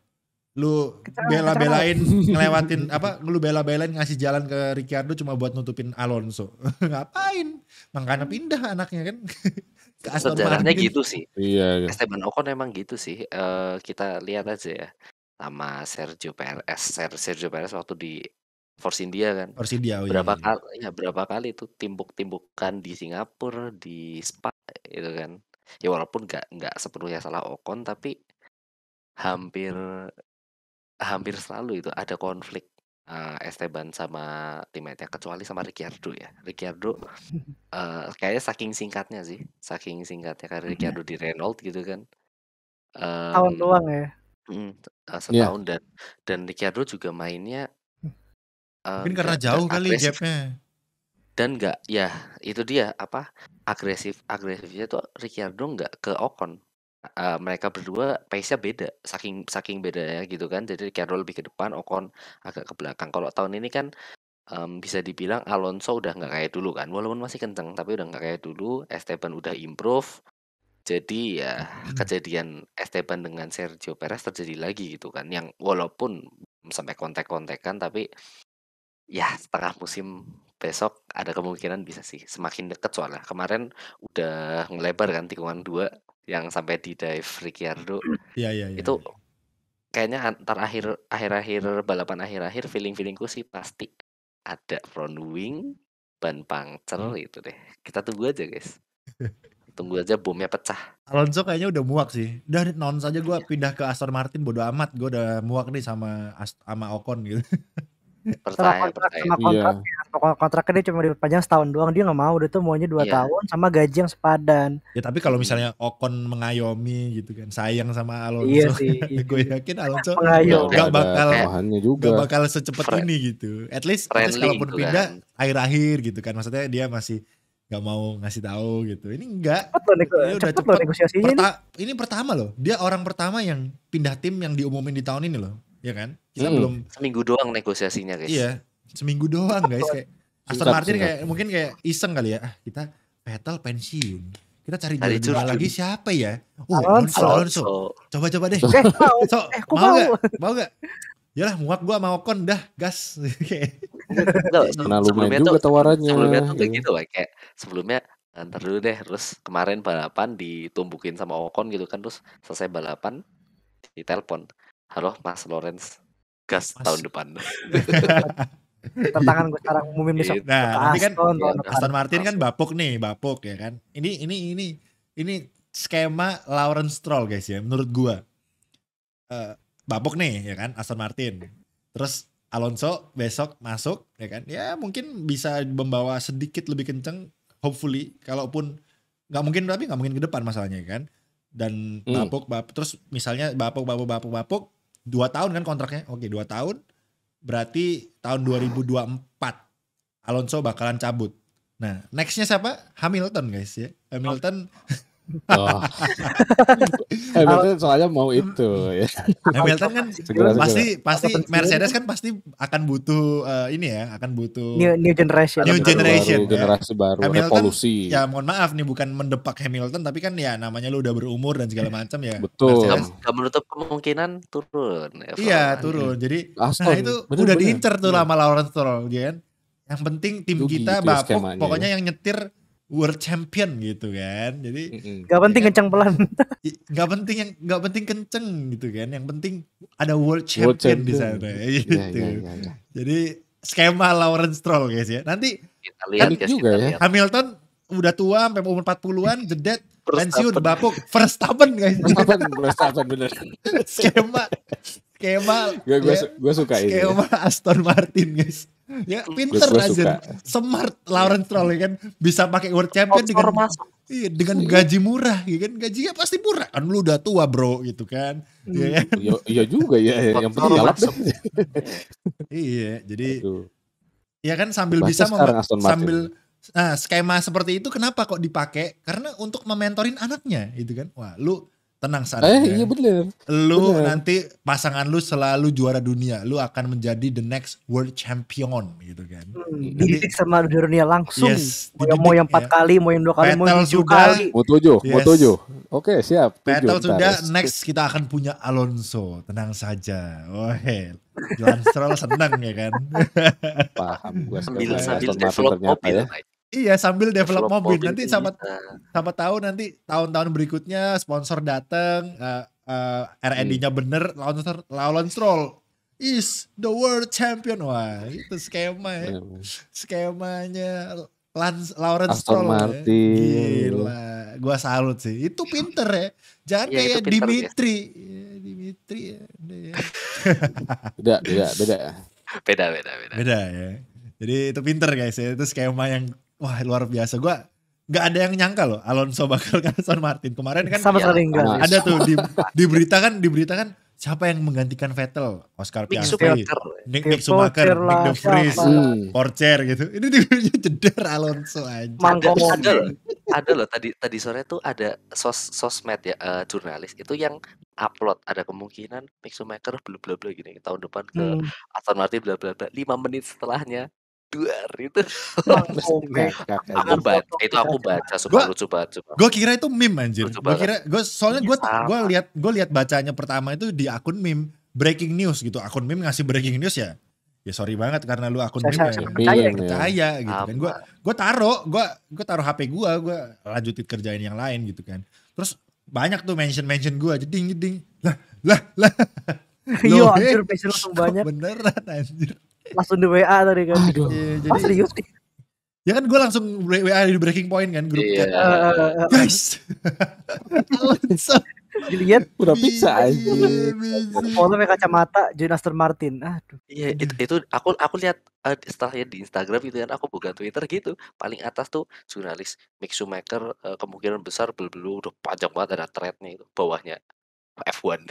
Lu bela-belain ngelewatin lu bela-belain ngasih jalan ke Ricciardo cuma buat nutupin Alonso. Ngapain? Makanya pindah anaknya kan. Sejarahnya gitu sih. Iya. Esteban Ocon emang gitu sih. Kita lihat aja ya sama Sergio Perez waktu di Force India kan. Force India, berapa kali itu timbuk-timbukan di Singapura, di Spa itu kan. Ya walaupun nggak sepenuhnya salah Ocon tapi hampir selalu itu ada konflik Esteban sama teammate-nya kecuali sama Ricciardo ya. Ricciardo kayaknya saking singkatnya karena Ricciardo di Renault gitu kan. Tahun doang ya. Setahun dan Ricciardo juga mainnya mungkin karena jauh kali gapnya. Dan itu dia agresifnya tuh Ricciardo nggak ke Ocon. mereka berdua pace-nya beda, saking bedanya gitu kan. Jadi Carroll lebih ke depan, Ocon agak ke belakang. Kalau tahun ini kan, bisa dibilang Alonso udah nggak kayak dulu kan, walaupun masih kenceng, tapi udah nggak kayak dulu. Esteban udah improve, jadi ya kejadian Esteban dengan Sergio Perez terjadi lagi gitu kan, yang walaupun sampai kontek-kontekan, tapi ya setengah musim besok ada kemungkinan bisa sih, semakin deket soalnya. Kemarin udah ngelebar kan tikungan 2 yang sampai di-dive Ricciardo. Iya. Itu kayaknya akhir-akhir balapan akhir-akhir feeling-feelingku sih pasti ada front wing, ban puncture itu deh. Kita tunggu aja guys. Tunggu aja bomnya pecah. Alonso kayaknya udah muak sih. Udah non saja gue pindah ke Aston Martin, bodo amat. Gue udah muak nih sama Ocon gitu. Percaya. Sama kontraknya. Kontraknya dia cuma diperpanjang setahun doang. Dia nggak mau. Dia tuh maunya 2 tahun sama gaji yang sepadan. Ya tapi kalau misalnya Ocon mengayomi gitu kan, sayang sama Alonso. Iya sih. Gue yakin Alonso Mengayomi. gak bakal secepat ini gitu. At least kalaupun gitu pindah akhir-akhir gitu kan. Maksudnya dia masih gak mau ngasih tahu gitu. Ini enggak. Cepet loh negosiasinya. Ini pertama loh. Dia orang pertama yang pindah tim yang diumumin di tahun ini loh. Ya kan? Kita belum seminggu doang negosiasinya guys. Iya, seminggu doang guys. Kayak Aston Martin kayak mungkin kayak iseng kali ya. Kita Vettel pensiun. Kita cari juara lagi siapa ya? Alonso. Coba deh. Mau gak? Yalah muak gua sama Ocon dah, gas. Sebelumnya juga tawarannya. Sebelumnya tuh kayak gitu kayak sebelumnya ntar dulu deh, terus kemarin balapan ditumbukin sama Ocon gitu kan, terus selesai balapan ditelepon, halo Mas Lawrence, gas tahun depan. Tantangan gue sekarang umumin besok. Nah nanti kan Aston Martin kan bapuk ya kan. Ini skema Lawrence Stroll guys ya, menurut gua. Bapuk nih ya kan Aston Martin. Terus Alonso besok masuk ya kan. Ya mungkin bisa membawa sedikit lebih kenceng hopefully. Kalaupun nggak mungkin ke depan masalahnya kan. Dan bapuk terus misalnya bapuk 2 tahun kan kontraknya. Oke 2 tahun. Berarti tahun 2024 Alonso bakalan cabut. Nah nextnya siapa? Hamilton guys ya. Hamilton Hamilton soalnya mau itu ya. Hamilton kan pasti Mercedes kan pasti akan butuh akan butuh new generation generasi baru Hamilton, revolusi. Ya mohon maaf nih bukan mendepak Hamilton tapi kan ya namanya lu udah berumur dan segala macam ya. Betul. Gak menutup kemungkinan turun. Iya turun. Jadi itu udah diincer tuh lama Lawrence Stroll kan. Yang penting tim kita bapuk pokoknya yang nyetir World Champion gitu kan. Jadi gak penting kenceng pelan. Gak penting kenceng gitu kan. Yang penting ada World Champion di sana gitu. Ya. Jadi skema Lawrence Stroll guys ya. Nanti kita lihat juga ya. Hamilton udah tua sampai umur 40-an jedet pensiun bapuk Verstappen guys. Verstappen bener. skema gue suka ini. Skema Aston Martin guys. Ya pinter aja, smart Lawrence Stroll ya kan, bisa pakai World Champion dengan gaji murah, ya kan gajinya pasti murah kan, lu udah tua bro gitu kan, ya kan? Iya juga ya, yang penting galak. Iya, jadi ya kan sambil bisa skema seperti itu kenapa kok dipakai? Karena untuk mementorin anaknya, gitu kan? Wah, lu tenang saja. Iya bener. Lu nanti pasangan lu selalu juara dunia. Lu akan menjadi the next world champion gitu kan. Dididik sama dunia langsung. Yes, mau yang 4 kali, mau yang 2 kali, mau yang 7 kali. Mau 7. Oke, siap. Vettel sudah, next kita akan punya Alonso. Tenang saja. Lawrence Stroll senang ya kan. Paham gue. Sambil develop mobil. Iya sambil develop mobil nanti sama tahu nanti tahun-tahun berikutnya sponsor datang R&D-nya bener Lawrence Stroll is the world champion. Wah itu skemanya Lawrence Stroll Martin. Gila gua salut sih itu pinter ya jangan kayak Dimitri ya. Beda ya jadi itu pinter guys ya itu skema yang wah luar biasa. Gue gak ada yang nyangka loh Alonso bakal ke Aston Martin. Kemarin kan sama sekali enggak. Ada tuh diberitakan siapa yang menggantikan Vettel? Oscar Mick Piastri, Schumacher. Nick Schumacher, Pocher Nick lah, De Vries, siapa? Porcher gitu. Ini dia jeder Alonso aja. Mangkok. Ada loh tadi sore tuh ada sosmed ya, jurnalis itu yang upload ada kemungkinan Mick Schumacher bla bla bla gini tahun depan ke Aston Martin bla bla bla 5 menit setelahnya duar itu. Mangkok. Aku baca sumpah lucu banget sumpah. Gue kira itu meme anjir. Lucu Gue banget. kira soalnya Iya, gue lihat bacanya pertama itu di akun meme breaking news gitu. Akun meme ngasih breaking news ya. Ya sorry banget karena lu akun meme Saya ya. percaya. Percaya gitu kan. Gue taruh HP gue lanjutin kerjain yang lain gitu kan. Terus banyak tuh mention gue jeding. Lah. Iya anjir passion langsung banyak. Beneran anjir. Langsung di WA tadi kan. Aduh. Jadi Serius nih. ya kan gue langsung WA di breaking point kan grup Iya. chat. Guys. Alonso Dilihat Udah pizza aja. foto pakai kacamata join Aston Martin. Aduh. Iya itu aku lihat setelah di Instagram gitu kan aku buka Twitter gitu paling atas tuh jurnalis Mick Schumacher kemungkinan besar belum udah panjang banget ada threadnya itu bawahnya F1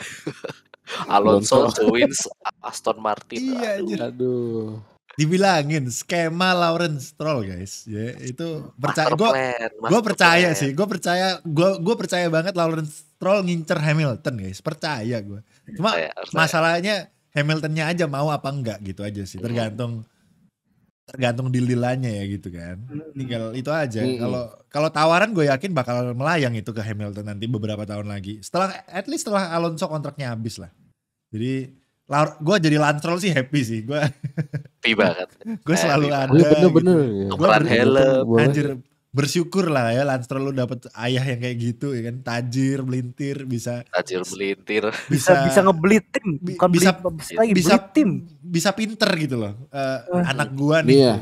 Alonso joins Aston Martin. Iya anjir. Aduh. Dibilangin skema Lawrence Stroll guys ya itu percaya gue percaya banget Lawrence Stroll ngincer Hamilton guys percaya gue cuma masalahnya Hamiltonnya aja mau apa enggak gitu aja sih tergantung deal-dealannya ya gitu kan tinggal itu aja kalau tawaran gue yakin bakal melayang itu ke Hamilton nanti beberapa tahun lagi setelah Alonso kontraknya habis lah jadi gue jadi Lance Stroll sih happy sih gue banget. Gue selalu ada bener-bener gitu. Tukeran helm Anjir bersyukur lah ya Lance Stroll lu dapet ayah yang kayak gitu ya kan tajir melintir bisa ngebeli tim bukan bisa tim bisa pinter gitu loh anak gua nih ya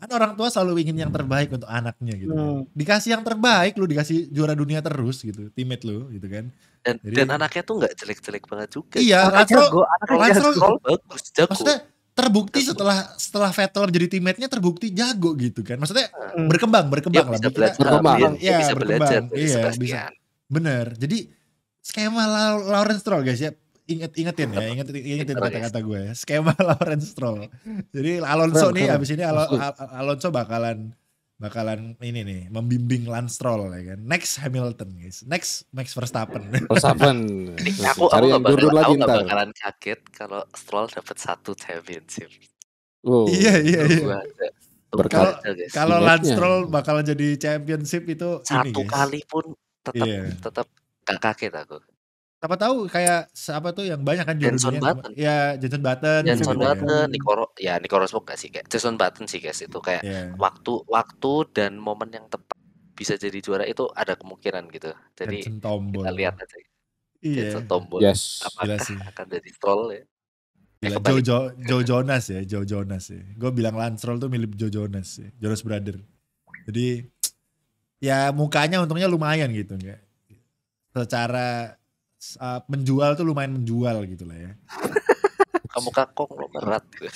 kan orang tua selalu ingin yang terbaik untuk anaknya gitu kan. Dikasih yang terbaik lu dikasih juara dunia terus gitu teammate lu gitu kan dan anaknya tuh nggak jelek-jelek banget juga iya Lance Stroll bagus jago maksudnya terbukti setelah Vettel menjadi teammate-nya terbukti jago gitu kan. Maksudnya berkembang lah. Bisa belajar dari Sebastian. Bener. Jadi skema Lawrence Stroll guys ya. Ingetin kata-kata gue ya. Skema Lawrence Stroll. Jadi Alonso nih abis ini Alonso bakalan ini nih membimbing Lance Stroll ya kan. Next Hamilton guys. Next Max Verstappen. Aku gak bakalan kaget kalau Stroll dapat 1 championship. Iya. Berkat kalau Lance Stroll bakalan jadi championship itu satu kali pun tetap gak kaget aku. Siapa tahu kayak siapa tuh yang banyak kan Jenson Button. Ya Jenson Button, Nico Rosberg gak sih kayak Jenson Button sih guys itu kayak waktu dan momen yang tepat bisa jadi juara itu ada kemungkinan gitu. Jadi kita lihat aja. Jenson Tombol. Apakah akan jadi Stroll ya? Joe Jonas ya. Gue bilang Lance Stroll tuh milik Joe Jonas ya. Jonas Brother. Jadi ya mukanya untungnya lumayan gitu enggak. Secara menjual tuh lumayan menjual gitu lah ya. Kamu kakong lo berat gitu.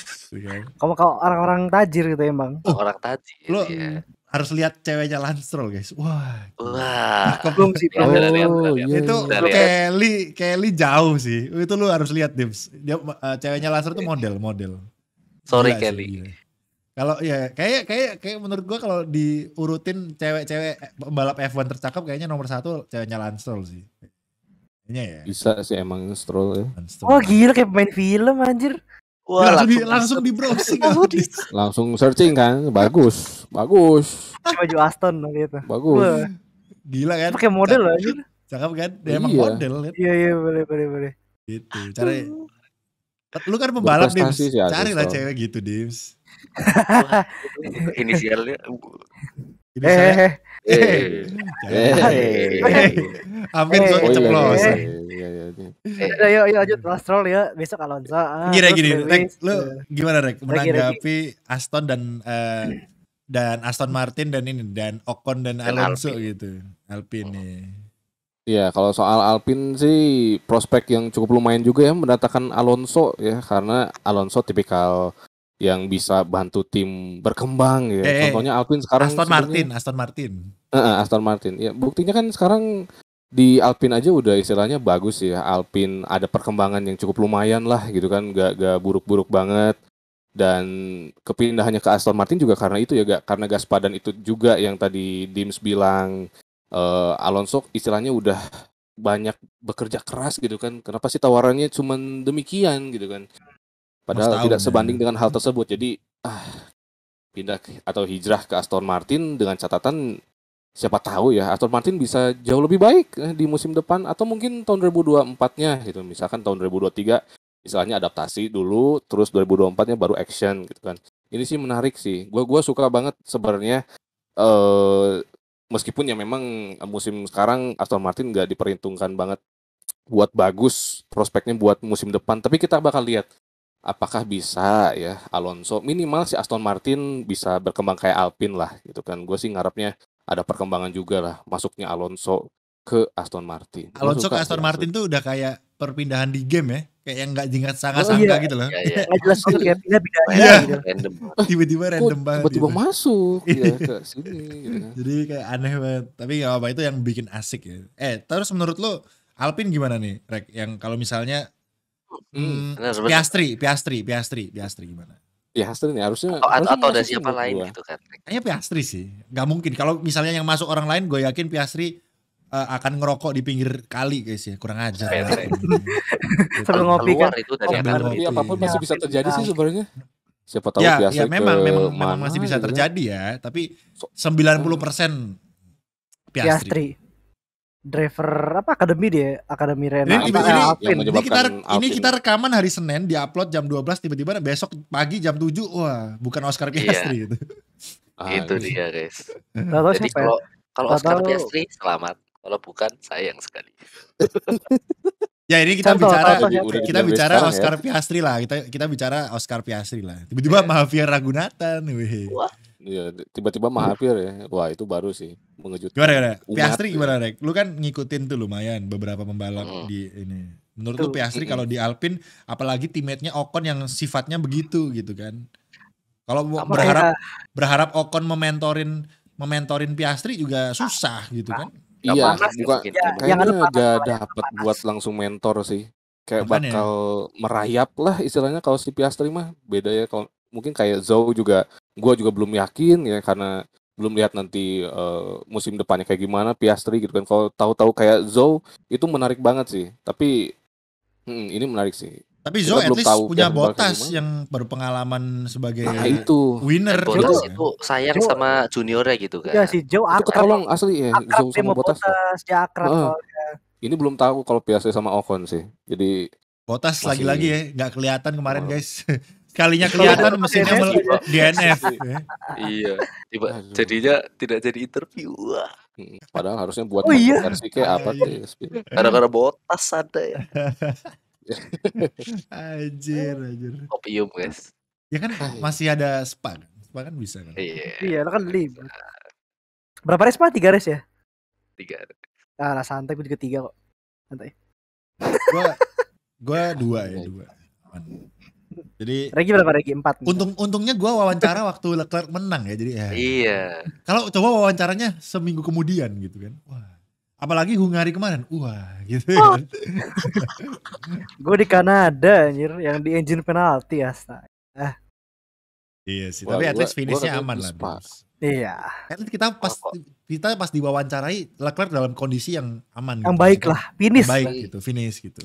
Kamu orang-orang tajir gitu emang. Orang tajir. Lo harus lihat ceweknya Lance Stroll guys. Wah. Belum sih. Itu Kelly jauh sih. Itu lu harus lihat Dims. Dia ceweknya Lance Stroll tuh model. Sorry Kelly. Kalau ya kayak menurut gua kalau diurutin cewek-cewek pembalap F1 tercakap kayaknya nomor 1 ceweknya Lance Stroll sih. Ya. Bisa sih emang Stroll ya. Oh gila kayak pemain film anjir. Wah, langsung di browsing. Langsung searching kan. Bagus. Baju Aston gitu. Bagus. Gila kan? Pakai model anjir. Cakep kan? Dia emang model kan? Iya boleh. Gitu. Lu kan pembalap Dims. Carilah cewek gitu Dims. Inisialnya Hampir keceplosan. Yuk lanjut Stroll ya besok Alonso. Gini, Rek, lu gimana Rek menanggapi Aston dan Aston Martin dan Ocon dan Alonso gitu, Alpine nih. Iya, kalau soal Alpine sih prospek yang cukup lumayan juga ya mendatangkan Alonso ya karena Alonso tipikal yang bisa bantu tim berkembang ya. Contohnya Alpine sekarang Aston Martin. Aston Martin. Ya, buktinya kan sekarang di Alpine aja udah istilahnya bagus ya. Alpine ada perkembangan yang cukup lumayan lah gitu kan, gak buruk-buruk banget. Dan kepindahannya ke Aston Martin juga karena itu ya, karena gas padan itu juga yang tadi Dims bilang. Alonso istilahnya udah banyak bekerja keras gitu kan. Kenapa sih tawarannya cuman demikian gitu kan? Padahal Setahun tidak ya. sebanding dengan hal tersebut. Jadi pindah atau hijrah ke Aston Martin dengan catatan siapa tahu ya Aston Martin bisa jauh lebih baik di musim depan atau mungkin tahun 2024-nya gitu. Misalkan tahun 2023 istilahnya adaptasi dulu, terus 2024-nya baru action gitu kan. Ini sih menarik sih. Gua suka banget sebenarnya, meskipun ya memang musim sekarang Aston Martin nggak diperhitungkan banget buat bagus prospeknya buat musim depan, tapi kita bakal lihat apakah bisa ya Alonso minimal si Aston Martin bisa berkembang kayak Alpine lah gitu kan. Gue sih ngarepnya ada perkembangan juga lah masuknya Alonso ke Aston Martin. Gua Alonso ke suka Aston sih Martin tuh udah kayak perpindahan di game ya. Kayak yang gak Oh sangka-sangka iya, gitu loh. Iya. nggak jelas banget kayak pindah aja Iya. gitu. Random. Tiba-tiba Kok random banget tiba-tiba gitu. masuk ya ke sini gitu kan. Jadi kayak aneh banget. Tapi gak apa-apa, itu yang bikin asik ya. Terus menurut lo Alpine gimana nih, Rek? Yang kalau misalnya Benar. Piastri gimana? Ya Aston nih harusnya Atau ada masuk sih siapa menurut lain gua. gitu kan. Kayaknya Piastri sih. Gak mungkin. Kalau misalnya yang masuk orang lain, gue yakin Piastri akan ngerokok di pinggir kali guys ya. Kurang ajar. Sepele. Sambil ngopi kan. Keluar itu dari Sambil akademi. Tapi ngopi. apapun masih bisa terjadi sih sebenarnya. Siapa tahu Ya Piastri memang ke mana masih bisa gitu kan. terjadi ya. Tapi 90% Piastri. Piastri. Driver apa akademi dia? Akademi Renault. Ini- yang Alpine. menyebabkan Ini Alpine. kita rekaman hari Senin, diupload jam 12, tiba-tiba besok pagi jam 7, wah bukan Oscar Piastri gitu. Itu Ini. dia guys. Nggak tahu Jadi siapa ya. kalau Nggak Oscar tahu. Piastri selamat. Kalau bukan sayang sekali. Ya ini kita Contoh, bicara contoh siapa? kita Udah bicara sekarang Oscar Piastri lah. Kita bicara Oscar Piastri lah. Tiba-tiba Javier Ragunatan. Wih. Wah, Iya, tiba-tiba Mahathir ya. Wah, itu baru sih mengejutkan. Gimana? Umat Piastri ya. gimana, Rek? Lu kan ngikutin tuh lumayan beberapa pembalap di ini. Menurut lu Tuh. Piastri kalau di Alpine, apalagi teammate-nya Ocon yang sifatnya begitu gitu kan. Kalau Sama berharap Ocon mementorin Piastri juga susah gitu kan. Gak Iya, panas bukan mungkin. Ya, kayaknya yang ada panas, gak yang dapat panas. buat langsung mentor sih. Kayak Makanya. bakal merayap lah istilahnya kalau si Piastri mah. Beda ya kalau mungkin kayak Zhou juga gua juga belum yakin ya karena belum lihat nanti musim depannya kayak gimana Piastri gitu kan. Kalau tahu-tahu kayak Zhou itu menarik banget sih. Tapi ini menarik sih. Tapi Kita Zhou at belum least tahu punya Piastri bakal Bottas gimana. yang berpengalaman sebagai Nah, itu winner. Bottas gitu. itu sayang Joe- sama juniornya gitu kan. Ya si Joe itu akrab. ketolong asli ya Akrab Zhou dia sama mau Bottas. Bottas. Dia akrab Heeh. soalnya. Ini belum tahu kalau Piastri sama Ocon sih. Jadi Bottas Masih- lagi-lagi ya, nggak kelihatan kemarin Oh. guys. Sekalinya kelihatan mesinnya DNF. ya. Iya. Tiba Aduh. jadinya tidak jadi interview. Wah, Padahal harusnya buat Oh iya. versi kayak apa Iya. tuh. gara-gara Bottas ada ya. Anjir. Opium guys. Ya kan masih ada Spa kan? Spa kan bisa kan? Iya. Iya, lo kan libur. Berapa race Pak? 3 race ya? 3. Ah, lah, santai gue juga 3 kok. Santai. Gua 2 ya, 2. Aman. Jadi Regi berapa Regi? 4. untungnya gua wawancara waktu Leclerc menang ya. Jadi ya. Iya. Kalau coba wawancaranya seminggu kemudian gitu kan. Wah. Apalagi Hungari kemarin. Wah, gitu kan. Gue di Kanada anjir, yang di engine penalti astaga. Iya sih, Wah, tapi at gua- least finishnya gua aman katanya lah. Spa. Dims. Iya. At least kita pas diwawancarai Leclerc dalam kondisi yang aman. Yang gitu. baik Maksudnya lah, finish. Baik gitu, finish gitu.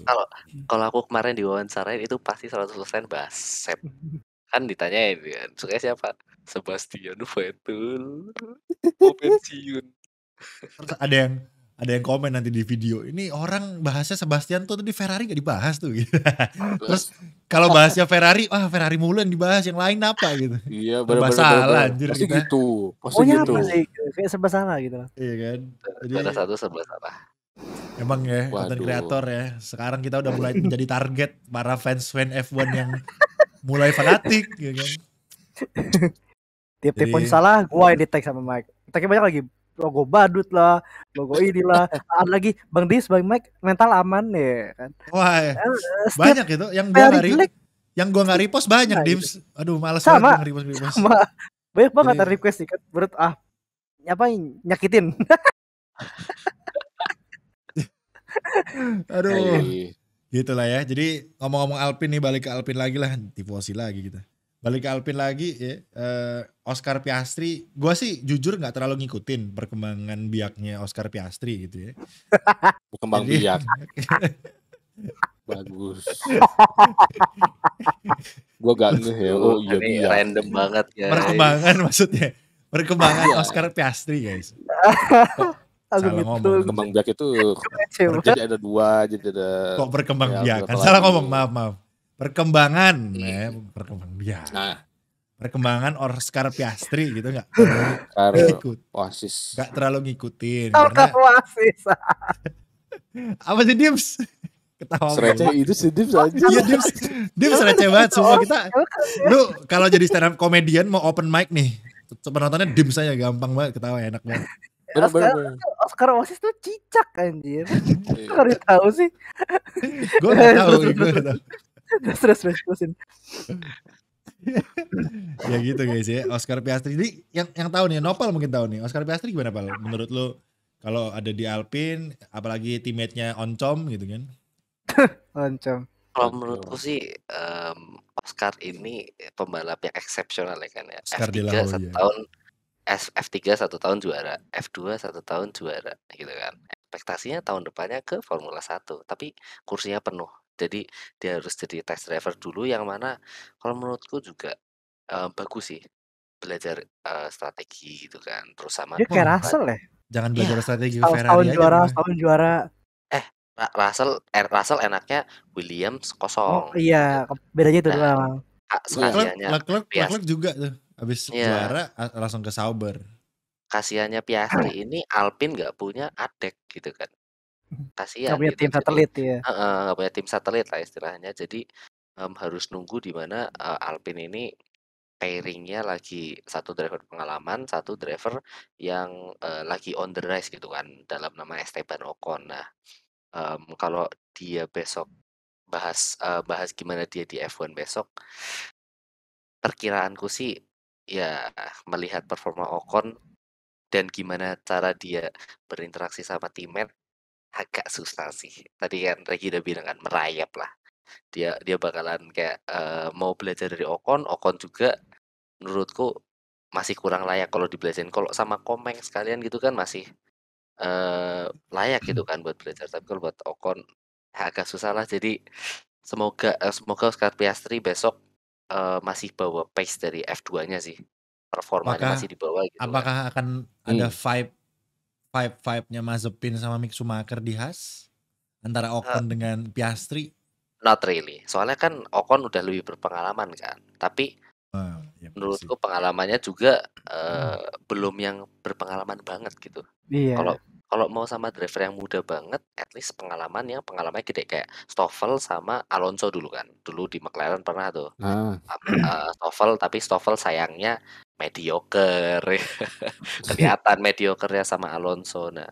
Kalau aku kemarin diwawancarain itu pasti 100% Basep. Kan ditanyain kan, suka siapa? Sebastian Vettel. Mau pensiun. Terus ada yang komen nanti di video. Ini orang bahasnya Sebastian tuh tadi Ferrari gak dibahas tuh gitu. Terus kalau bahasnya Ferrari, Ferrari mulu yang dibahas, yang lain apa gitu. Iya, Serba benar-benar. salah, anjir, Pasti kita. gitu. Pasti Pokoknya gitu. apa sih? Kayak serba salah gitu. Iya kan. Jadi Juara 1 11 apa? emang ya content Waduh. kreator ya. Sekarang kita udah mulai menjadi target para fans F1 yang mulai fanatik ya kan. Tiap-tiap Jadi- poin salah, gue yang di-tag sama Mike. Tagnya banyak lagi. Logo badut lah, logo inilah. Ada lagi, Bang Dis, Bang Mike, mental aman ya kan. Wah, Setiap banyak itu yang gua Ferrari nggak jelek yang gua nggak repost banyak Nah, Dims. Aduh, males Sama. banget nge-repost. sama banyak banget Jadi- ada request nih kan. Menurut nyakitin. Aduh, Hai. gitu lah ya. Jadi ngomong-ngomong Alpine nih, balik ke Alpine lagi lah, tifosi lagi kita. Balik ke Alpine lagi ya, Oscar Piastri, gue sih jujur nggak terlalu ngikutin perkembangan biaknya Oscar Piastri gitu ya. Berkembang Jadi biak. Bagus. Gua gak ngeh ya. Oh iya Ini biak. random banget guys. perkembangan maksudnya, perkembangan Iya. Oscar Piastri guys. Aku Salah gitu. ngomong. Berkembang biak itu Coba. jadi ada dua, jadi ada Kok berkembang ya, biak? berapa Kan salah lagi ngomong, nih? maaf. Perkembangan, ya, perkembang biak. Nah, Perkembangan Oscar Piastri gitu nggak Oscar ngikut, Oasis. nggak terlalu ngikutin Oscar karena Oasis. apa sih Dims? Ketawa Sereceh mulu. itu sedih saja. Iya Dims receh banget semua kita. Lu kalau jadi stand up comedian mau open mic nih, penontonnya Dims aja gampang banget ketawa enak banget. Bener. Oscar Oasis tuh cicak anjir. Iya. Kok udah tahu sih? Gue nggak tahu, gue nggak tahu. Terusin. Ya gitu guys ya, Oscar Piastri. Jadi yang tahu nih, Nopal mungkin tahu nih, Oscar Piastri gimana Pal? Menurut lu kalau ada di Alpine, apalagi teammate-nya Oncom gitu kan? Oncom. Kalau menurutku sih Oscar ini pembalap yang eksepsional ya kan ya. Oscar De La F3 satu Hoya. tahun F3 1 tahun juara, F2 1 tahun juara gitu kan. Ekspektasinya tahun depannya ke Formula 1, tapi kursinya penuh. Jadi dia harus jadi test driver dulu yang mana kalau menurutku juga bagus sih belajar strategi gitu kan. Terus sama Dia kayak Wah. Russell ya. Jangan Iya. belajar strategi ke Setahun Ferrari aja. juara, malah. setahun juara. Russell enaknya Williams Oh kosong. iya, bedanya itu Nah, doang. kasihannya Leclerc juga tuh. Habis Iya. juara langsung ke Sauber. Kasihannya Piastri ini Alpine nggak punya adek gitu kan. Kasihan Gak punya gitu. tim satelit ya. Nggak punya tim satelit lah istilahnya. Jadi harus nunggu di mana Alpine ini pairing-nya lagi satu driver pengalaman, satu driver yang lagi on the rise gitu kan dalam nama Esteban Ocon. Nah, kalau dia besok bahas gimana dia di F1 besok, perkiraanku sih ya melihat performa Ocon dan gimana cara dia berinteraksi sama teammate agak susah sih. Tadi kan Regi udah bilang kan merayap lah. Dia bakalan kayak mau belajar dari Ocon juga menurutku masih kurang layak kalau dibelajarin. Kalau sama Komeng sekalian gitu kan masih layak gitu kan buat belajar. Tapi kalau buat Ocon agak susah lah. Jadi semoga Oscar Piastri besok masih bawa pace dari F2-nya sih. Performanya masih di bawah gitu kan. Apakah akan ada vibe-nya Mazepin sama Mick Schumacher di Haas? Antara Ocon dengan Piastri? Not really. Soalnya kan Ocon udah lebih berpengalaman kan. Tapi Ya menurutku pengalamannya juga belum yang berpengalaman banget gitu. Iya. Kalau mau sama driver yang muda banget, at least pengalamannya gede kayak Stoffel sama Alonso dulu kan. Dulu di McLaren pernah tuh. Stoffel sayangnya mediocre. Kelihatan mediocre-nya sama Alonso. Nah,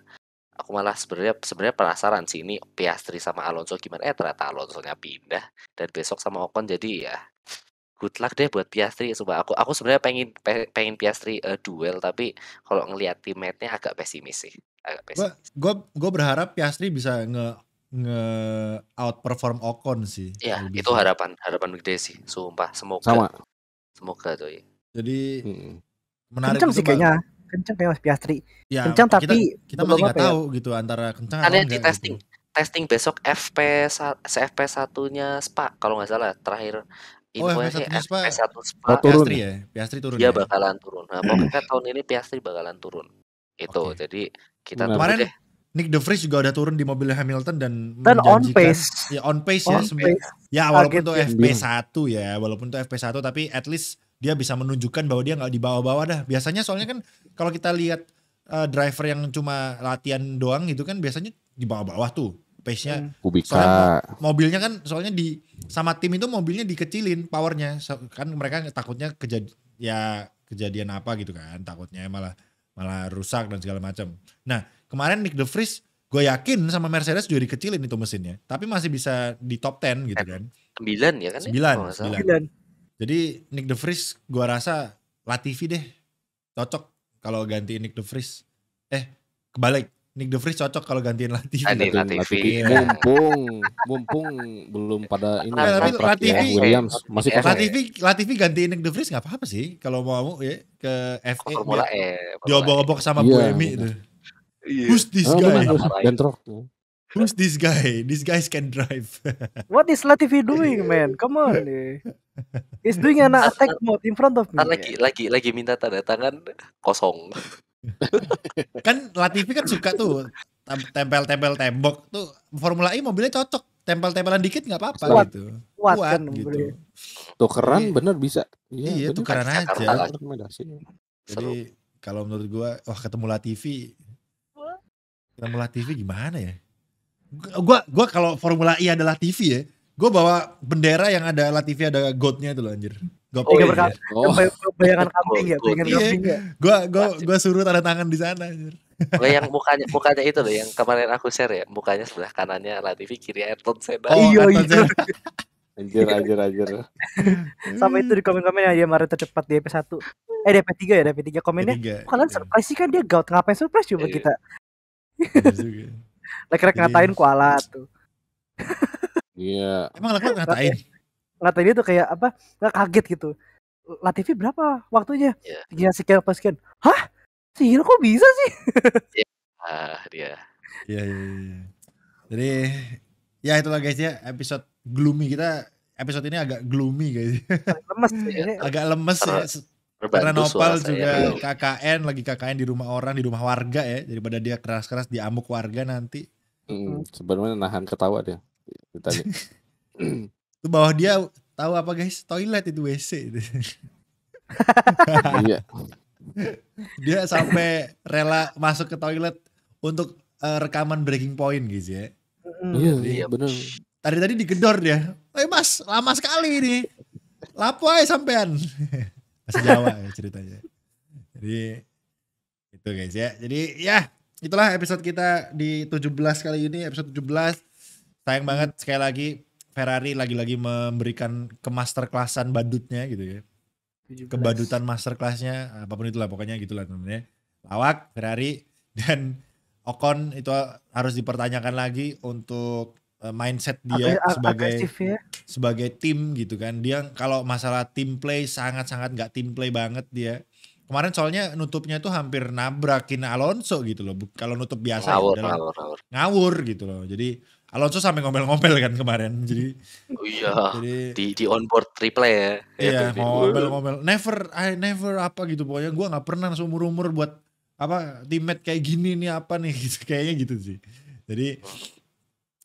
aku malah sebenarnya penasaran sih ini Piastri sama Alonso gimana. Ternyata Alonso-nya pindah dan besok sama Ocon jadi ya good luck deh buat Piastri. Coba aku sebenarnya pengen Piastri duel, tapi kalau ngelihat teammate-nya agak pesimis sih. Gue berharap Piastri bisa nge outperform Ocon sih. Ya, itu harapan gede sih, sumpah. Semoga tuh ya. Jadi menarik kencang sih kayaknya. Kencang kayak Mas Piastri. Ya, kencang tapi kita masih nggak tahu gitu antara kencang atau enggak. Di testing besok FP1-nya Spa kalau nggak salah terakhir. FP1 Spa Piastri ya, Piastri turun. Dia bakalan turun. Nah, pokoknya tahun ini Piastri bakalan turun. Itu. Jadi kita tunggu deh. Nick De Vries juga udah turun di mobil Hamilton dan on pace. Ya on pace ya. Ya walaupun tuh FP1 ya, tapi at least dia bisa menunjukkan bahwa dia nggak di bawah-bawah dah. Biasanya soalnya kan kalau kita lihat driver yang cuma latihan doang gitu kan biasanya di bawah-bawah tuh pace-nya. Soalnya mobilnya kan soalnya sama tim itu mobilnya dikecilin powernya. Kan mereka takutnya kejadian apa gitu kan, takutnya malah rusak dan segala macam. Nah, kemarin Nick De Vries gue yakin sama Mercedes juga dikecilin itu mesinnya, tapi masih bisa di top 10 gitu kan. 9 ya kan? 9. Jadi Nick De Vries gue rasa Latifi deh cocok kalau ganti Nick De Vries. Kebalik. Nick De Vries cocok kalau gantiin Latifi. Ani Gantiin Latifi. Iya. Mumpung belum pada ini Ya, tapi kontrak ya. Latifi- Williams masih Latifi- kosong. Latifi gantiin Nick De Vries nggak apa-apa sih kalau mau ya ke FA Formula biar E. diobok-obok sama Iya, Buemi benar. itu. Iya. Who's this Oh, guy? bener. Marahin. Bentrok. Who's this guy? These guys can drive. What is Latifi doing, man? Come on, he's doing an attack mode in front of me. Ntar lagi minta tanda tangan kosong. Kan Latifi kan suka tuh tempel-tempel tembok tuh. Formula E mobilnya cocok. Tempel-tempelan dikit nggak apa-apa Kuat. gitu. Kuat kan gitu. mobilnya. Tukeran Iya. bener bisa. Iya, bener. tukeran Jakarta aja. lagi. Rekomendasi. Jadi kalau menurut gua, wah ketemu Latifi gimana ya? Gua kalau Formula E ada Latifi ya, gua bawa bendera yang ada Latifi ada goatnya itu loh anjir. Goat Oh, P iya. ya. Oh, Bayangan kambing ya, bayangan Iya. kambing ya. Gua suruh tanda tangan di sana anjir. Lo yang mukanya itu loh yang kemarin aku share ya, mukanya sebelah kanannya Latifi, kiri Ayrton Senna. Oh, Iya, Ayrton iya. Senna. anjir. Sama itu di komen-komen ya, dia Mario tercepat di EP1. di EP3 komennya. Ketiga. Kalian surprise sih kan dia gout, ngapain surprise coba Iya. kita? Bener juga. Leclerc Jadi- ngatain kuala tuh. Iya. Emang Leclerc ngatain? Ngatain dia tuh kayak apa? Nggak kaget gitu. Latifi berapa waktunya? Iya. Sekian pas sekian. Hah? Sekian kok bisa sih? Dia. Iya. Jadi ya itulah guys ya episode gloomy kita. Episode ini agak gloomy guys. Lemes Iya. ini. Agak lemes ya. Karena Berbantu Nopal suasana juga ya. lagi KKN di rumah orang, di rumah warga ya. Daripada dia keras-keras diamuk warga nanti. Sebenarnya nahan ketawa dia. Tadi. Itu bawah dia tahu apa guys? Toilet itu WC itu. Iya. Dia sampai rela masuk ke toilet untuk rekaman breaking point guys ya. Iya, bener. Tadi digedor dia. Mas, lama sekali ini. Lapo aja sampean. Bahasa Jawa ya ceritanya. Jadi itu guys ya. Jadi ya itulah episode kita di 17 kali ini. Episode 17. Sayang banget sekali lagi Ferrari lagi-lagi memberikan ke master classan badutnya gitu ya. Kebadutan master classnya apapun itulah pokoknya gitulah namanya. Lawak Ferrari dan Ocon itu harus dipertanyakan lagi untuk mindset dia agresif ya. sebagai tim gitu kan. Dia kalau masalah team play sangat-sangat gak team play banget dia. Kemarin soalnya nutupnya tuh hampir nabrakin Alonso gitu loh. Kalau nutup biasa ngawur gitu loh. Jadi Alonso sampai ngomel-ngomel kan kemarin. Jadi Oh iya. jadi Di onboard replay ya. iya Itu, ngomel-ngomel. I never apa gitu pokoknya gua gak pernah seumur-umur buat apa teammate kayak gini nih apa nih gitu. Kayaknya gitu sih. Jadi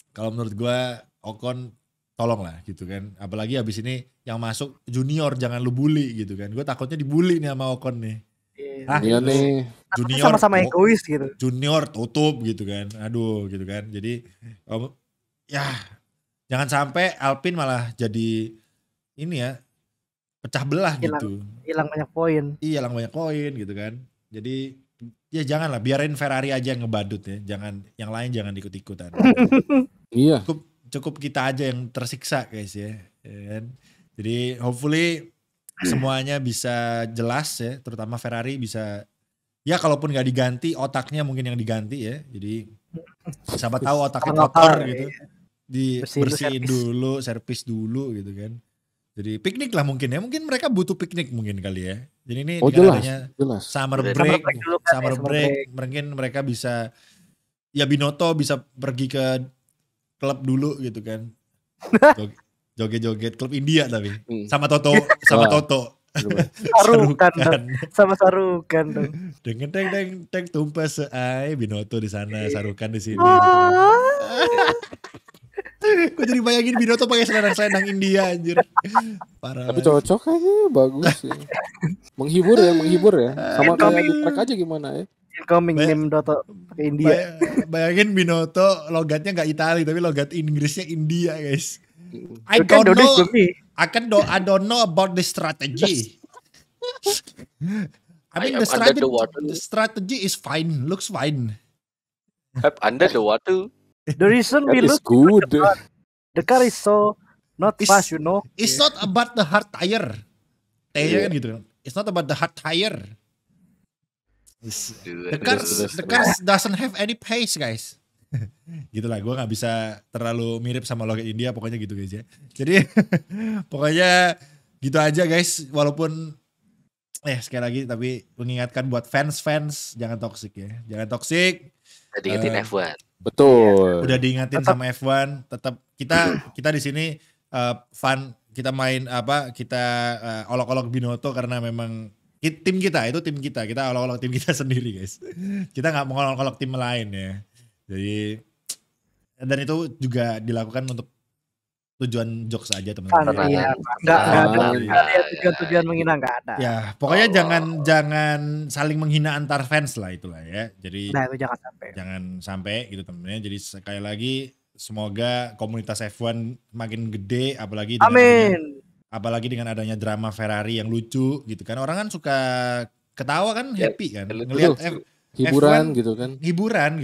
kalau menurut gua Ocon tolong lah gitu kan. Apalagi abis ini yang masuk junior jangan lu bully gitu kan. Gue takutnya dibully nih sama Ocon nih. Iya nih. Junior sama-sama egois gitu. Junior tutup gitu kan. Aduh gitu kan. Jadi ya jangan sampai Alpine malah jadi ini ya pecah belah gitu. Hilang banyak poin. Iya, hilang banyak poin gitu kan. Jadi ya janganlah biarin Ferrari aja yang ngebadut ya. Jangan yang lain jangan ikut-ikutan. Iya. Cukup kita aja yang tersiksa guys ya. kan? Jadi hopefully semuanya bisa jelas ya, terutama Ferrari bisa ya kalaupun nggak diganti otaknya mungkin yang diganti ya. Jadi siapa tahu otaknya kotor gitu. Dibersihin dulu, servis dulu gitu kan. Jadi piknik lah mungkin ya. Mungkin mereka butuh piknik mungkin kali ya. Jadi ini jelas. Summer break, mungkin mereka bisa ya Binotto bisa pergi ke klub dulu gitu kan. Joget-joget klub India tapi sama Toto. Sarukan dong. Dengan teng tumpah seai Binotto di sana, Sarukan di sini. Gue jadi bayangin Binotto pakai selendang India anjir. Parah. Tapi cocok aja, bagus ya. menghibur ya. Sama kayak di track aja gimana ya. Incoming name Doto pakai India. Bayangin Binotto logatnya nggak Itali tapi logat Inggrisnya India guys. I don't know about the strategy. I mean the strategy is fine, looks fine. I'm under the water. The reason we look good. The car is so not fast, you know. It's not about the hard tire. T-nya kan gitu. It's not about the hard tire. The cars doesn't have any pace guys. Gitulah, gue nggak bisa terlalu mirip sama logat India, pokoknya gitu guys ya. Jadi pokoknya gitu aja guys, walaupun sekali lagi tapi mengingatkan buat fans jangan toxic ya, jangan toxic. Diingetin F1. Betul. Udah diingetin sama F1, tetap kita di sini fun, kita main kita olok-olok Binotto karena memang tim kita olok-olok tim kita sendiri guys. Kita nggak mau olok-olok tim lain ya. Jadi dan itu juga dilakukan untuk tujuan jokes aja teman-teman. Iya, nggak ada tujuan menghina, nggak ada. Ya pokoknya jangan saling menghina antar fans lah, itulah ya. Jadi Nah itu jangan sampai gitu teman-teman. Jadi sekali lagi semoga komunitas F1 makin gede, apalagi dengan adanya drama Ferrari yang lucu gitu kan. Orang kan suka ketawa kan, happy kan ngelihat hiburan F1,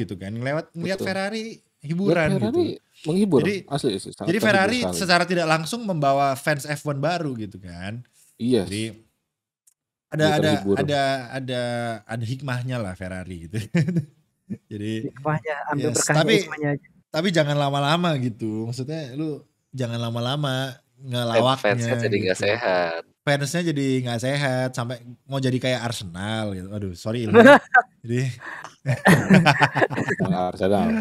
gitu kan. Ngelihat Ferrari hiburan gitu. Menghibur. Jadi asli sih. Jadi Ferrari secara tidak langsung membawa fans F1 baru gitu kan. Iya. Jadi ada hikmahnya lah Ferrari gitu. Jadi hikmahnya ambil berkahnya hikmahnya aja. Tapi jangan lama-lama gitu. Maksudnya lu jangan lama-lama ngelawaknya. Fansnya jadi nggak sehat. Fansnya jadi nggak sehat sampai mau jadi kayak Arsenal gitu. Aduh, sorry. Jadi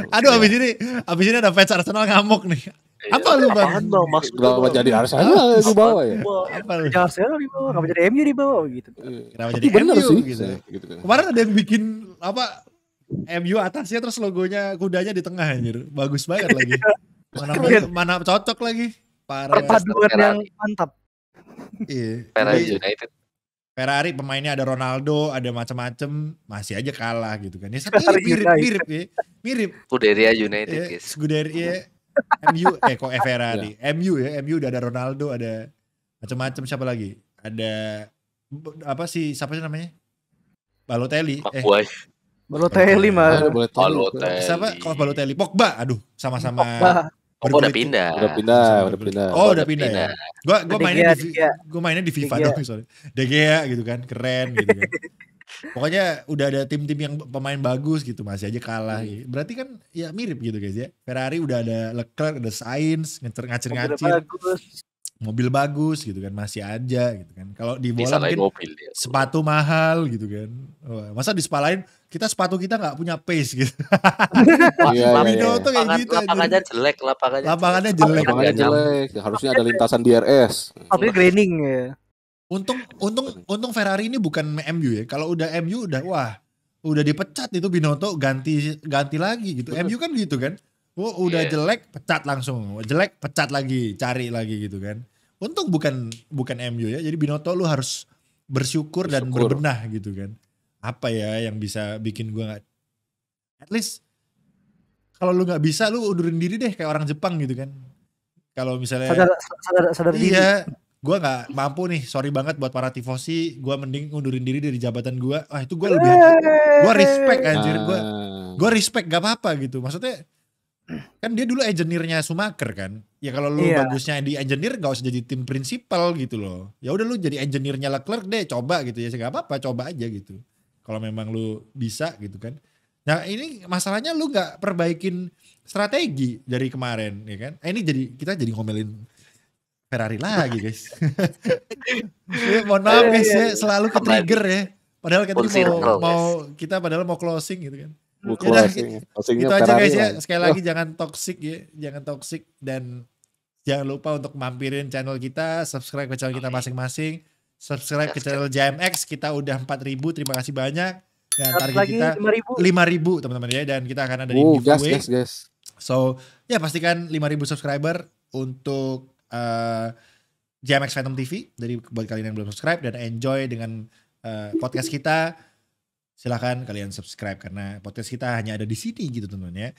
aduh, abis ini ada fans Arsenal ngamuk nih. Apa lu bang? Kenapa jadi Arsenal di bawah ya? Apa lu? Jadi Arsenal di bawah, kenapa jadi MU di bawah gitu. Kenapa jadi bener MU sih, gitu. Kemarin ada yang bikin MU atasnya terus logonya kudanya di tengah anjir. Bagus banget lagi. Mana cocok lagi. Perpaduan yang mantap. Iya. United. Ferrari pemainnya ada Ronaldo, ada macam-macam, masih aja kalah gitu kan. Ya mirip. Scuderia United guys. Scuderia MU kok Ferrari. MU udah ada Ronaldo, ada macam-macam, siapa lagi? Ada siapa sih namanya? Balotelli. Balotelli mah. Siapa? Kok Balotelli? Pogba. Aduh, sama-sama. Udah pindah. Oh, udah pindah ya. Gua mainnya di FIFA dong, sorry. De Gea gitu kan, keren gitu kan. Pokoknya udah ada tim-tim yang pemain bagus gitu, masih aja kalah. Berarti kan ya mirip gitu guys ya. Ferrari udah ada Leclerc, ada Sainz, ngacir. Mobil bagus gitu kan, masih aja gitu kan. Kalau di bola mungkin sepatu mahal gitu kan. Masa dispalain sepatu kita nggak punya pace gitu. Binotto kayak gitu. Lapangannya jelek. Harusnya ada lintasan DRS. Tapi graining ya. Untung Ferrari ini bukan MU ya. Kalau udah MU udah dipecat itu Binotto ganti lagi gitu. MU kan gitu kan. Udah jelek pecat langsung. Jelek pecat lagi, cari lagi gitu kan. Untung bukan MU ya. Jadi Binotto lu harus bersyukur dan berbenah gitu kan. Apa ya yang bisa bikin gue gak, at least kalau lu gak bisa lu undurin diri deh kayak orang Jepang gitu kan. Kalau misalnya sadar diri. Iya, gue gak mampu nih, sorry banget buat para tifosi, gue mending undurin diri dari jabatan gue. Itu gue lebih, gue respect anjir, gue respect gak apa-apa gitu. Maksudnya kan dia dulu engineer-nya Schumacher kan. Ya kalau lu bagusnya di engineer gak usah jadi tim prinsipal gitu loh. Ya udah lu jadi engineer-nya Leclerc deh, coba gitu ya. Gak apa-apa, coba aja gitu. Kalau memang lu bisa gitu kan. Nah ini masalahnya lu gak perbaikin strategi dari kemarin ya kan. Ini kita jadi ngomelin Ferrari lagi guys. Mohon maaf guys ya, selalu ke trigger ya. Padahal kita mau closing gitu kan. Itu aja guys ya. Sekali lagi jangan toxic ya. Jangan toxic dan jangan lupa untuk mampirin channel kita. Subscribe ke channel kita masing-masing. Subscribe ke channel JMX, kita udah 4.000, terima kasih banyak. Dan target kita 5.000 teman-teman ya, dan kita akan ada di giveaway. Gas. So ya pastikan 5.000 subscriber untuk JMX Phantom TV. Jadi buat kalian yang belum subscribe dan enjoy dengan podcast kita, silahkan kalian subscribe karena podcast kita hanya ada di sini gitu teman-teman ya.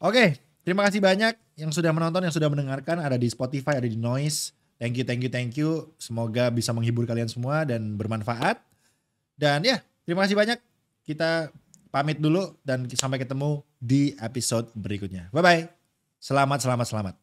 Oke, terima kasih banyak yang sudah menonton, yang sudah mendengarkan, ada di Spotify, ada di Noise. Thank you. Semoga bisa menghibur kalian semua dan bermanfaat. Dan ya, terima kasih banyak. Kita pamit dulu dan sampai ketemu di episode berikutnya. Bye-bye. Selamat.